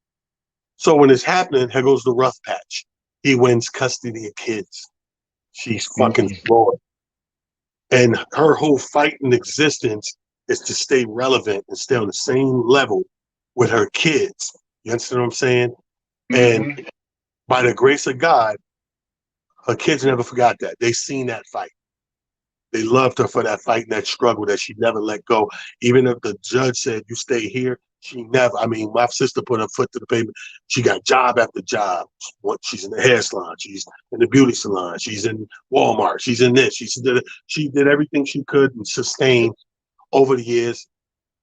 So when it's happening, here goes the rough patch. He wins custody of kids. She's fucking floored. And her whole fight in existence is to stay relevant and stay on the same level with her kids. You understand what I'm saying? And by the grace of God, her kids never forgot that. They seen that fight. They loved her for that fight and that struggle that she never let go. Even if the judge said, you stay here, she never, I mean, my sister put her foot to the pavement. She got job after job. She's in the hair salon. She's in the beauty salon. She's in Walmart. She's in this. She did everything she could and sustained over the years.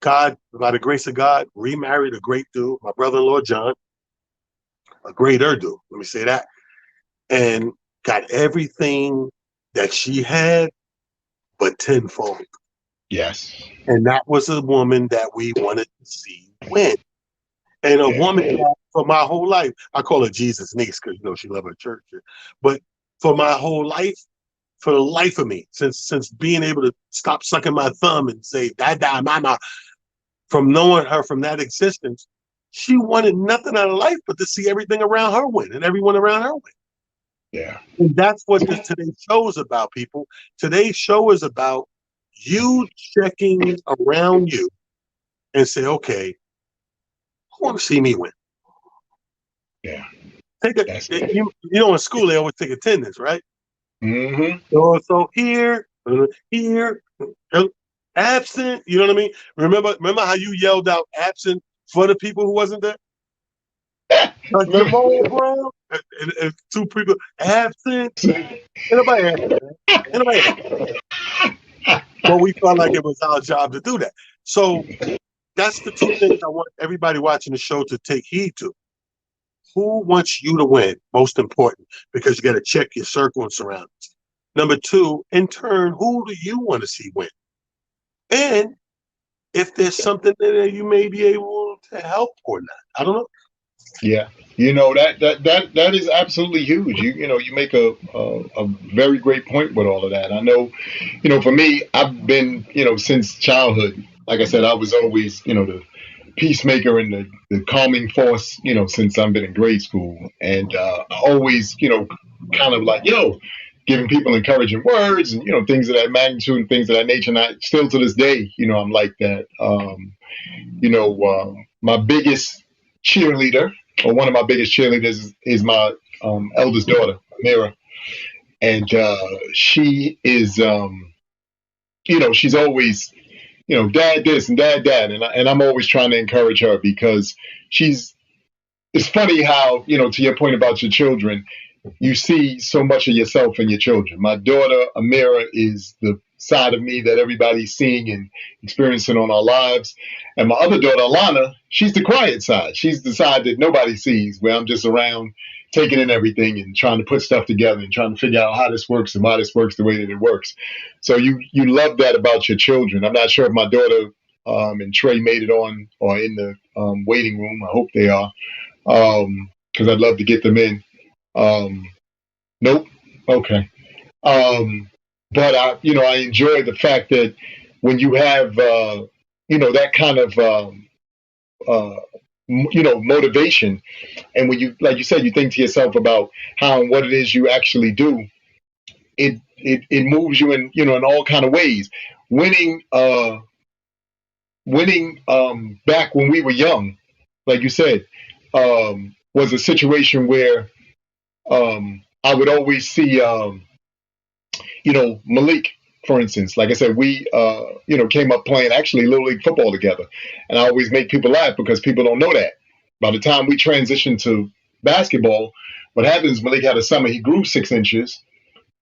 God, by the grace of God, remarried a great dude, my brother-in-law, John, a greater dude, let me say that, and got everything that she had, but tenfold. Yes. And that was a woman that we wanted to see win. And a woman that, for my whole life, I call her Jesus' niece because, you know, she loved her church. But for my whole life, for the life of me, since being able to stop sucking my thumb and say, Dada, mama, from knowing her from that existence, she wanted nothing out of life but to see everything around her win and everyone around her win. Yeah. And that's what today's show is about, people. Today's show is about you checking around you and say, okay, who want to see me win? Yeah. You know, in school, they always take attendance, right? Mm-hmm. So here, absent, you know what I mean? Remember how you yelled out absent for the people who wasn't there? Like Jamal Brown and two people absent. Anybody absent? But we felt like it was our job to do that. So that's the two things I want everybody watching the show to take heed to. Who wants you to win? Most important, because you got to check your circle and surroundings. Number two, in turn, who do you want to see win? And if there's something that you may be able to help or not. I don't know. Yeah. You know, that is absolutely huge. You know, you make a very great point with all of that. I know, you know, for me, I've been, you know, since childhood, like I said, I was always, you know, the peacemaker and the calming force, you know, since I've been in grade school. And always, you know, kind of like, giving people encouraging words and, you know, things of that magnitude and things of that nature. And I still to this day, you know, I'm like that. You know, my biggest cheerleader, or one of my biggest cheerleaders, is my eldest daughter, Amir. And she is, you know, she's always, you know, dad this and dad that. And I'm always trying to encourage her because it's funny how, you know, to your point about your children, you see so much of yourself in your children. My daughter, Amira, is the side of me that everybody's seeing and experiencing on our lives. And my other daughter, Alana, she's the quiet side. She's the side that nobody sees, where I'm just around taking in everything and trying to put stuff together and trying to figure out how this works and why this works the way that it works. So you love that about your children. I'm not sure if my daughter and Trey made it on or in the waiting room. I hope they are. because I'd love to get them in. Um, nope. Okay. Um, but I enjoy the fact that when you have, that kind of, uh, motivation, and when you, like you said, you think to yourself about how and what it is you actually do, it moves you in, in all kind of ways. Winning, back when we were young, like you said, was a situation where, I would always see, Malik, for instance. Like I said, we, came up playing actually Little League football together. And I always make people laugh because people don't know that. By the time we transitioned to basketball, what happens, Malik had a summer, he grew 6 inches.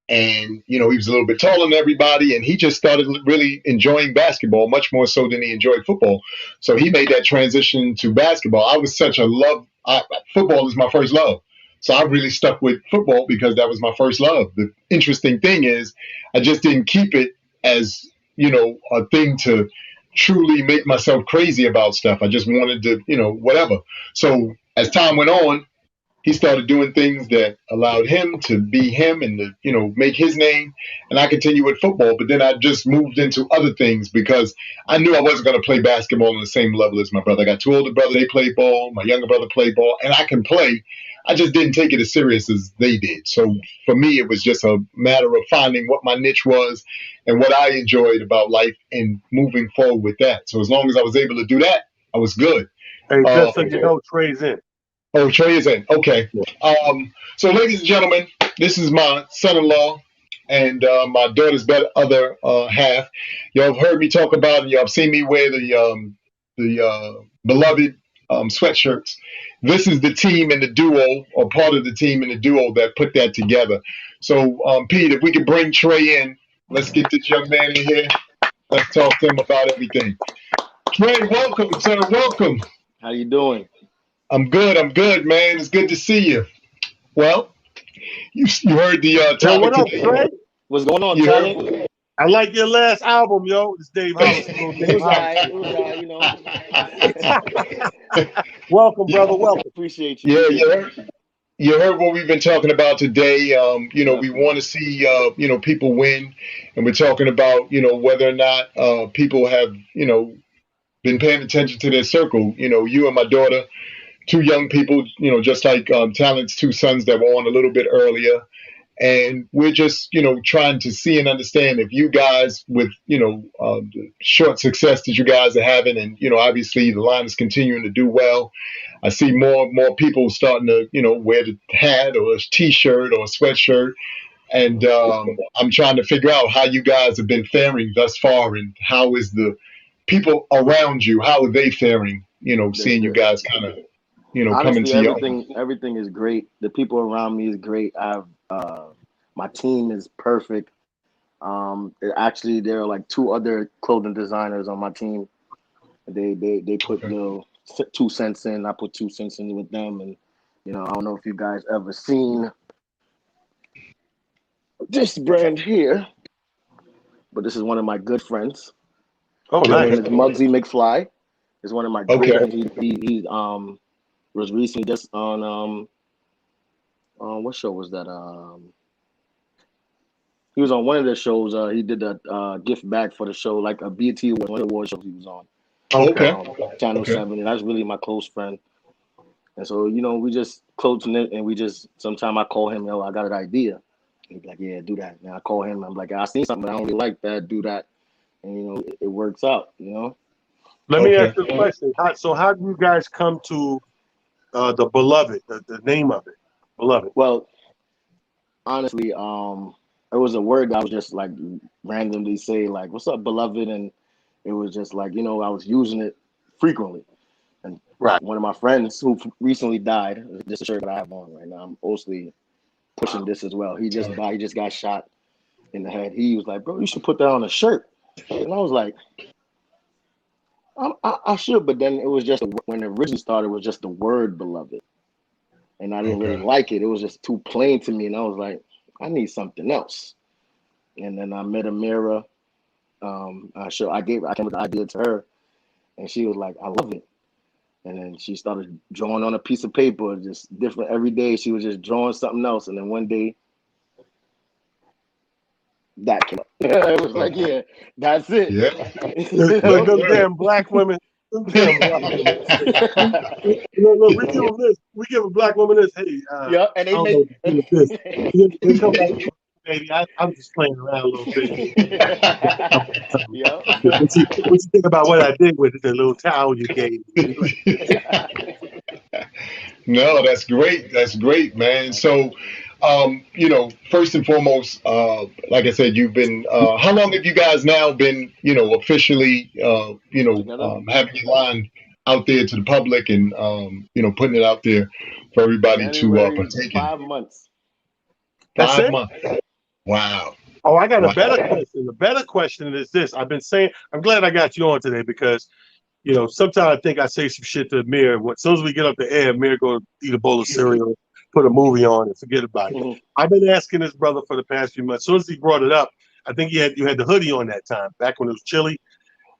And, he was a little bit taller than everybody. And he just started really enjoying basketball much more so than he enjoyed football. So he made that transition to basketball. I was such a football is my first love. So I really stuck with football because that was my first love. The interesting thing is, I just didn't keep it as, a thing to truly make myself crazy about stuff. I just wanted to, whatever. So as time went on, he started doing things that allowed him to be him and to, make his name. And I continued with football, but then I just moved into other things because I knew I wasn't going to play basketball on the same level as my brother. I got two older brothers, they played ball. My younger brother played ball, and I can play. I just didn't take it as serious as they did. So for me, it was just a matter of finding what my niche was and what I enjoyed about life and moving forward with that. So as long as I was able to do that, I was good. Hey, just so you know, Trey's in. Oh, Trey is in. Okay. So, ladies and gentlemen, this is my son-in-law and my daughter's other half. Y'all have heard me talk about, and y'all have seen me wear the beloved sweatshirts. This is the team and the duo, or part of the team and the duo that put that together. So, Pete, if we could bring Trey in, let's get this young man in here. Let's talk to him about everything. Trey, welcome, sir. Welcome. How you doing? I'm good, man. It's good to see you. Well, you heard the topic. Yo, what up, Trey? What's going on, Charlie? I like your last album, yo. It's Dave Hollis. It was all right, Welcome, brother. Welcome. Appreciate you. Yeah, you heard what we've been talking about today. We want to see, people win. And we're talking about, whether or not people have, been paying attention to their circle. You and my daughter, two young people, just like Talent's two sons that were on a little bit earlier. And we're just, trying to see and understand if you guys, with, the short success that you guys are having, and, obviously the line is continuing to do well. I see more and more people starting to, wear the hat or a T-shirt or a sweatshirt. And I'm trying to figure out how you guys have been faring thus far, and how is the people around you, how are they faring, seeing you guys kind of, honestly, coming to everything is great. The people around me is great. My team is perfect. Actually, there are like two other clothing designers on my team. They put 2 cents in. I put 2 cents in with them, and I don't know if you guys ever seen this brand here, but this is one of my good friends. Oh, His nice. name is Muggsy McFly. He's one of my great friends. He was recently just on what show was that? He was on one of the shows. He did a gift bag for the show, like a BET Award, one of the award shows he was on. Channel 7, and that's really my close friend. And so, we just close knit, and we just, sometimes I call him, I got an idea. He'd be like, yeah, do that. And I call him, I'm like, I seen something, but I don't really like that, do that. And, it works out, Let me ask you a question. How do you guys come to the Beloved, the name of it, Beloved? Well, honestly, it was a word that I was just like randomly say, like, what's up, beloved? And it was just like, I was using it frequently. And one of my friends who recently died, this is a shirt that I have on right now, I'm mostly pushing this as well. He just got shot in the head. He was like, bro, you should put that on a shirt. And I was like, I should, but then it was just, when it originally started, it was just the word beloved. And I didn't really like it. It was just too plain to me. And I was like, I need something else. And then I met Amira. I came with the idea to her, and she was like, I love it. And then she started drawing on a piece of paper, just different every day. She was just drawing something else. And then one day, that came up. It was like, yeah, that's it. Yeah. Look, them damn black women. Them damn black women. Look, we give a black woman this. Hey, yeah, and I they don't make know what to do with this. They come back, baby. I'm just playing around a little bit. yeah. What you think about what I did with the little towel you gave me? No, that's great. That's great, man. So, first and foremost, like I said, you've been. How long have you guys now been, officially, Together? having your line out there to the public and, putting it out there for everybody to January, partake in? 5 months. That's 5 months. Wow. Oh, I got Wow. a better question. The better question is this. I've been saying, I'm glad I got you on today because, sometimes I think I say some shit to Amir. As soon as we get up the air, Amir go eat a bowl of cereal, put a movie on, and forget about it. Mhm. I've been asking this brother for the past few months. As soon as he brought it up, I think you had the hoodie on that time, back when it was chilly.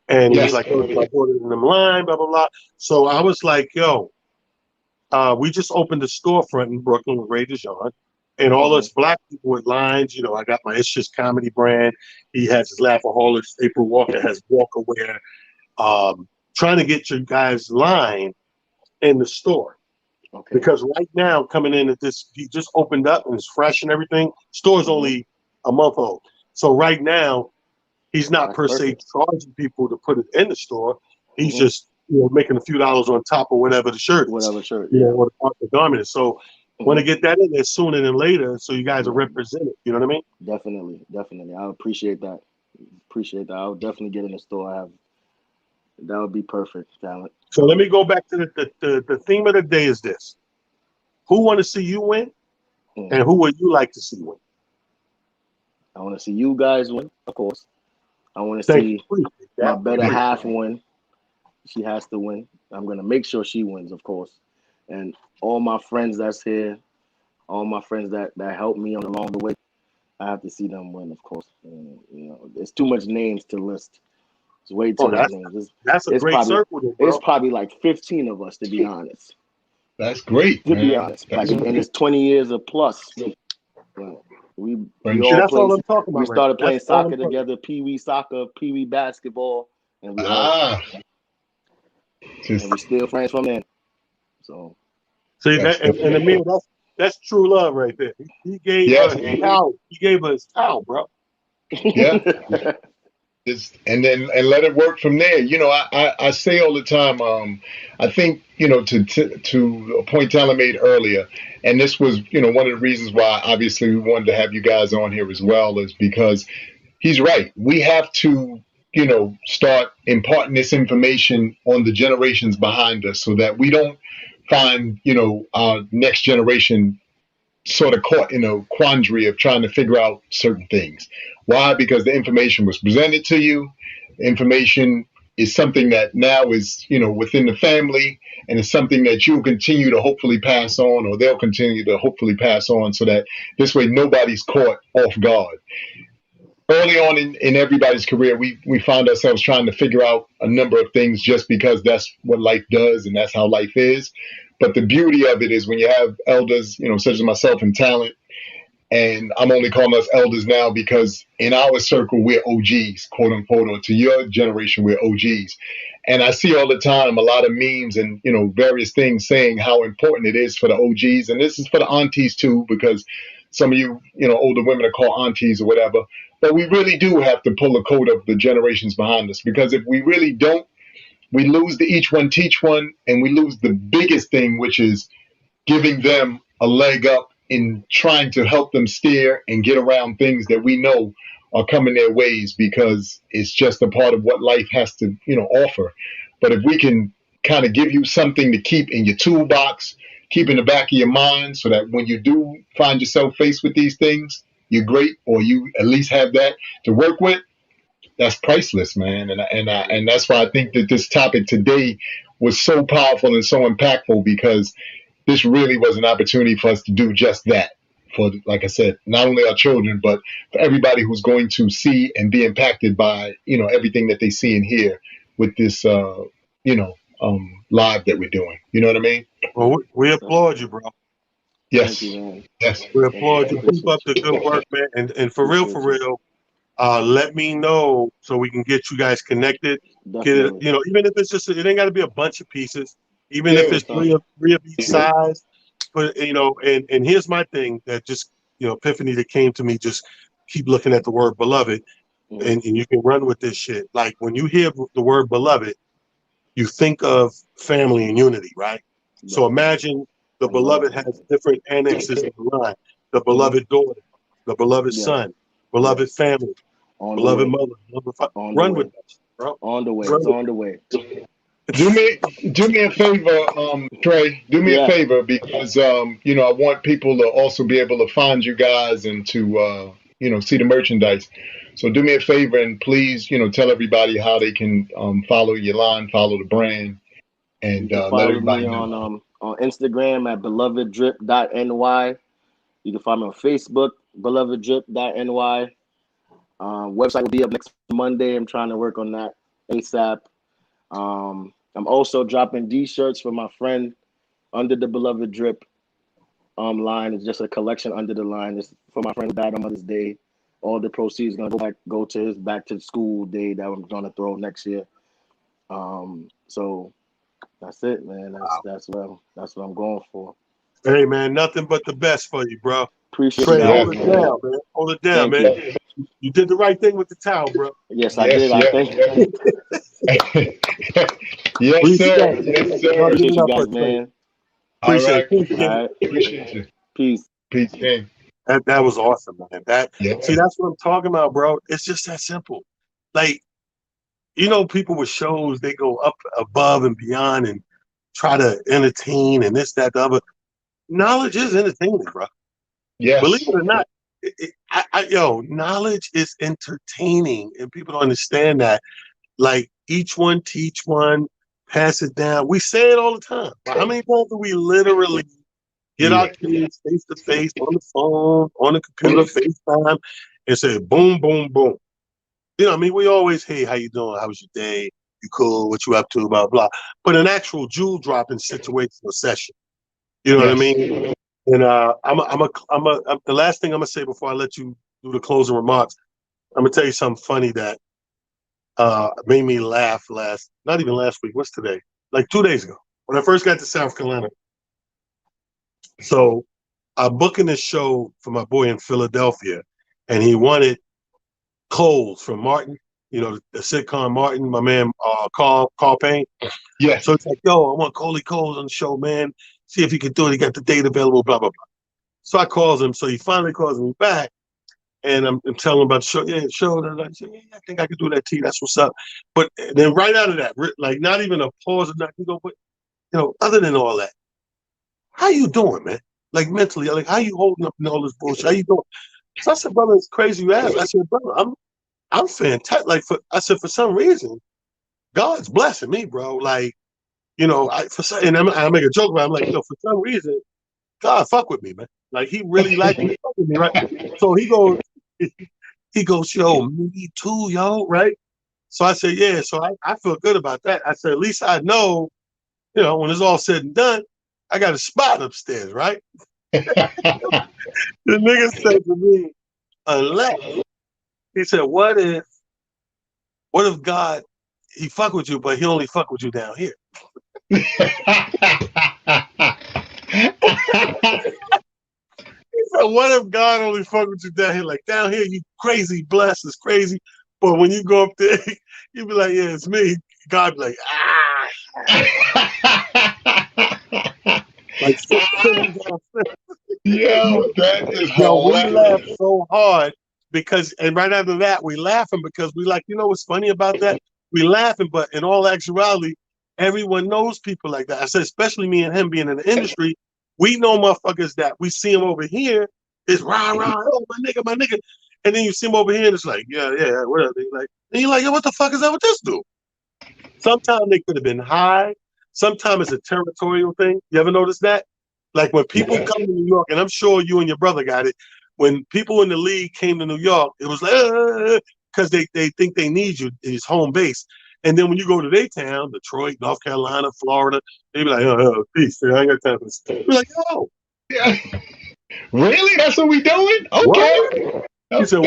And he was Yes. like, oh, I bought it in them line, blah, blah, blah. So I was like, yo, we just opened a storefront in Brooklyn with Ray DeJean. And all us black people with lines, I got my It's Just Comedy brand. He has his Laughaholics. April Walker has Walker Wear. Trying to get your guys' line in the store. Okay. Because right now, coming in at this, he just opened up and it's fresh and everything. Store's only a month old. So right now, he's not per se charging people to put it in the store. He's just, making a few dollars on top of whatever the shirt is. Whatever shirt. Or the garment is. So want to get that in there sooner than later so you guys are represented. You know what I mean? Definitely. I appreciate that. I'll definitely get in the store. That would be perfect, talent. So let me go back to the theme of the day is this. Who want to see you win? And who would you like to see win? I want to see you guys win, of course. I want to see my better half win. She has to win. I'm going to make sure she wins, of course. And all my friends that's here, all my friends that helped me along the way, I have to see them win, of course. There's too much names to list. It's way too many names. That's a great circle, bro. It's probably like 15 of us, to be honest. That's great, to be honest. And it's 20 years or plus. We all talking about. We started playing soccer together, pee-wee soccer, pee-wee basketball, and we and we still friends from then. So see that, and Amir, that's true love right there. He gave us his towel. He gave us towel, bro. Yeah. And let it work from there. I say all the time, I think, to a point Tyler made earlier, and this was, one of the reasons why obviously we wanted to have you guys on here as well, is because he's right. We have to, start imparting this information on the generations behind us so that we don't find, our next generation sort of caught in a quandary of trying to figure out certain things. Why? Because the information was presented to you. Information is something that now is, within the family, and it's something that you'll continue to hopefully pass on, or they'll continue to hopefully pass on, so that this way nobody's caught off guard. Early on in everybody's career, we find ourselves trying to figure out a number of things just because that's what life does and that's how life is. But the beauty of it is when you have elders, such as myself and Talent, and I'm only calling us elders now because in our circle, we're OGs, quote unquote, or to your generation, we're OGs. And I see all the time a lot of memes and, various things saying how important it is for the OGs. And this is for the aunties too, because some of you, older women are called aunties or whatever. But we really do have to pull the coat of the generations behind us, because if we really don't, we lose the each one teach one, and we lose the biggest thing, which is giving them a leg up in trying to help them steer and get around things that we know are coming their ways, because it's just a part of what life has to, offer. But if we can kind of give you something to keep in your toolbox, keep in the back of your mind, so that when you do find yourself faced with these things, you're great, or you at least have that to work with, that's priceless, man. And that's why I think that this topic today was so powerful and so impactful, because this really was an opportunity for us to do just that. For, like I said, not only our children, but for everybody who's going to see and be impacted by, everything that they see and hear with this, live that we're doing. You know what I mean? Well, we applaud you, bro. Yes. Thank you, man. Yes. We Thank you. applaud I you. Keep appreciate up the good work, man. And for Appreciate you. real, let me know so we can get you guys connected. Get it, Definitely. you know, even if it's just, it ain't got to be a bunch of pieces. Even if Yeah. it's three of each size. But, you know, and here's my thing that just, you know, epiphany that came to me, just keep looking at the word beloved, and you can run with this shit. Like when you hear the word beloved, you think of family and unity, right? So Right. imagine the And love. beloved has different annexes in the line. The Mhm. beloved daughter, the beloved Yeah. son, beloved Yes. family, On the beloved way. mother, beloved father. On the Run with way. that shit, bro. On the way. Run It's with on the way. Do me a favor, Trey. Do me a Yeah. favor because you know, I want people to also be able to find you guys and to you know, see the merchandise. So do me a favor and please, you know, tell everybody how they can follow your line, follow the brand, You and can let follow me everybody know. on Instagram at beloveddrip.ny. You can find me on Facebook, beloveddrip.ny. Website will be up next Monday. I'm trying to work on that ASAP. I'm also dropping D-shirts for my friend under the Beloved Drip line. It's just a collection under the line. It's for my friend Bad on Mother's Day. All the proceeds gonna go to his back to school day that I'm gonna throw next year. So that's it, man. That's what I'm going for. Hey, man, nothing but the best for you, bro. Appreciate you Trey, guys, hold it Yes. man. down, man. Hold it down, Thank man. you. You did the right thing with the towel, bro. Yes, I Yes. did. I Yes. thank you. Yes. Yes, sir. Respect. Yes, Y'all sir. give Appreciate it you up guys, for Trey. man. All Appreciate it. right. Thanks, All King. right. Appreciate you. Peace. Peace, King. That was awesome, man. Yeah. See, that's what I'm talking about, bro. It's just that simple. Like, you know, people with shows, they go up above and beyond and try to entertain and this, that, the other. Knowledge is entertaining, bro. Believe Yes. it or not, knowledge is entertaining, and people don't understand that. Like, each one teach one, pass it down. We say it all the time. But how many times do we literally get our Yeah. kids face to face on the phone, on the computer, FaceTime, and say boom, boom, boom? You know, I mean, we always, hey, how you doing? How was your day? You cool? What you up to? Blah blah. But an actual jewel dropping situational session. You know what I Yes. mean? And the last thing I'm gonna say before I let you do the closing remarks. I'm gonna tell you something funny that made me laugh not even last week. What's today? Like 2 days ago when I first got to South Carolina. So I'm booking this show for my boy in Philadelphia, and he wanted Coles from Martin. You know, the sitcom Martin, my man Carl Payne. Yes. So it's like, yo, I want Coley Coles on the show, man. See if he can do it. He got the date available, blah, blah, blah. So I calls him. So he finally calls me back. And I'm telling him about the show. Yeah, the show. And I said, yeah, I think I can do that, T. That's what's up. But then right out of that, like not even a pause or nothing, go, but, you know, other than all that, how you doing, man? Like mentally, like, how you holding up in all this bullshit? How you doing? So I said, brother, it's crazy you asked. I said, brother, I'm fantastic. Like, I said, for some reason, God's blessing me, bro. Like, you know, I make a joke about it. I'm like, yo, for some reason, God fuck with me, man. Like, he really like me, fuck with me, right? So he goes, yo, me too, yo, right? So I said, yeah. So I feel good about that. I said, at least I know, you know, when it's all said and done, I got a spot upstairs, right? The nigga said to me, unless, he said, what if God, he fuck with you, but he only fuck with you down here? He said, what if God only fuck with you down here? Like, down here, you crazy, blessed, it's crazy. But when you go up there, you be like, yeah, it's me. God be like, like, Yo, that is yo, we laugh hilarious. so hard because, and right after that, we laughing because we like, you know what's funny about that? We laughing, but in all actuality, everyone knows people like that. I said, especially me and him being in the industry, we know motherfuckers that we see him over here, it's rah, rah, oh, my nigga, my nigga. And then you see him over here and it's like, yeah, whatever. Like, and you're like, yo, what the fuck is that with this dude? Sometimes they could have been high. Sometimes it's a territorial thing. You ever notice that? Like when people come to New York, and I'm sure you and your brother got it, when people in the league came to New York, it was like, because they think they need you in his home base. And then when you go to their town, Detroit, North Carolina, Florida, they be like, oh, peace. I ain't got time for this. You're like, oh. Yeah. Really? That's what we doing? Okay. What? He said,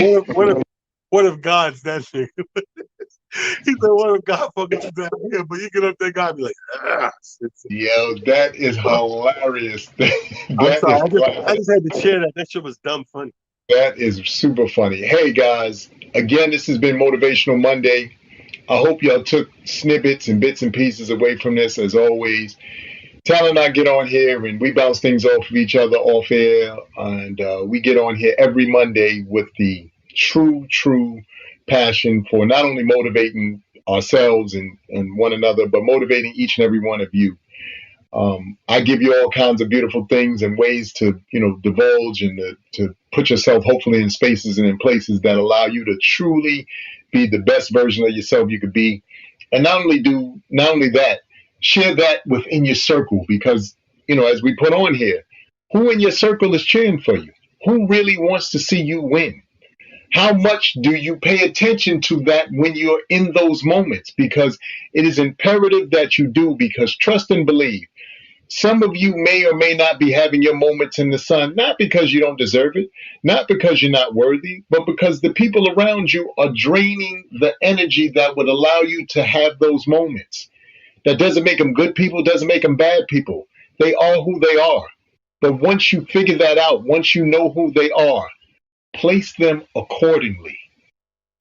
what if God's that shit? He said, what if God fucking you down here? But you get up there, God be like, ah. Yo, that is hilarious. I'm sorry. I just had to share that. That shit was dumb funny. That is super funny. Hey, guys. Again, this has been Motivational Monday. I hope y'all took snippets and bits and pieces away from this, as always. Tal and I get on here and we bounce things off of each other off air. And we get on here every Monday with the true passion for not only motivating ourselves and one another, but motivating each and every one of you. I give you all kinds of beautiful things and ways to, divulge and to put yourself hopefully in spaces and in places that allow you to truly be the best version of yourself you could be. And not only that, share that within your circle, because, as we put on here, who in your circle is cheering for you? Who really wants to see you win? How much do you pay attention to that when you're in those moments? Because it is imperative that you do, because trust and believe, some of you may or may not be having your moments in the sun, not because you don't deserve it, not because you're not worthy, but because the people around you are draining the energy that would allow you to have those moments. That doesn't make them good people, doesn't make them bad people. They are who they are. But once you figure that out, once you know who they are, place them accordingly.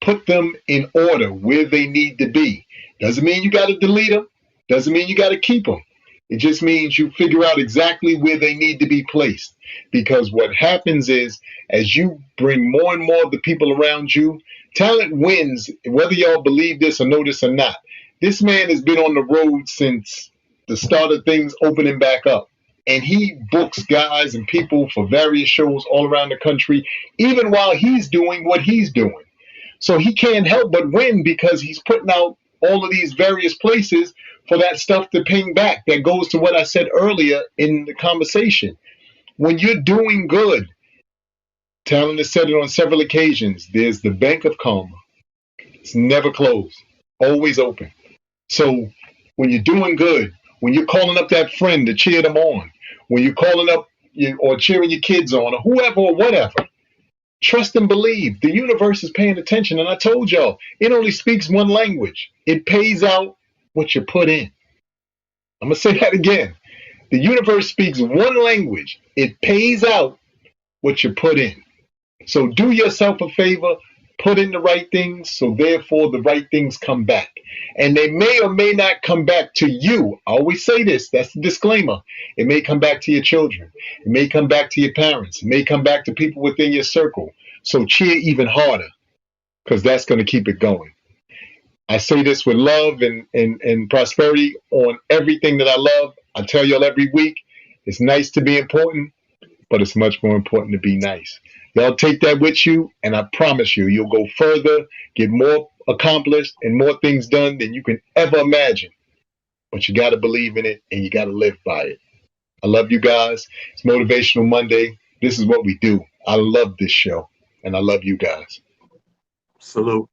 Put them in order where they need to be. Doesn't mean you got to delete them. Doesn't mean you got to keep them. It just means you figure out exactly where they need to be placed. Because what happens is, as you bring more and more of the people around you, talent wins, whether y'all believe this or know this or not. This man has been on the road since the start of things opening back up. And he books guys and people for various shows all around the country, even while he's doing what he's doing. So he can't help but win, because he's putting out all of these various places for that stuff to ping back. That goes to what I said earlier in the conversation. When you're doing good, Talon has said it on several occasions, there's the bank of karma. It's never closed, always open. So when you're doing good, when you're calling up that friend to cheer them on, when you're calling up or cheering your kids on, or whoever or whatever, trust and believe. The universe is paying attention. And I told y'all, it only speaks one language. It pays out what you put in. I'm going to say that again. The universe speaks one language. It pays out what you put in. So do yourself a favor, put in the right things, so therefore the right things come back. And they may or may not come back to you. I always say this, that's the disclaimer. It may come back to your children. It may come back to your parents. It may come back to people within your circle. So cheer even harder, because that's going to keep it going. I say this with love and prosperity on everything that I love. I tell y'all every week, it's nice to be important, but it's much more important to be nice. Y'all take that with you, and I promise you, you'll go further, get more accomplished, and more things done than you can ever imagine. But you got to believe in it, and you got to live by it. I love you guys. It's Motivational Monday. This is what we do. I love this show, and I love you guys. Salute.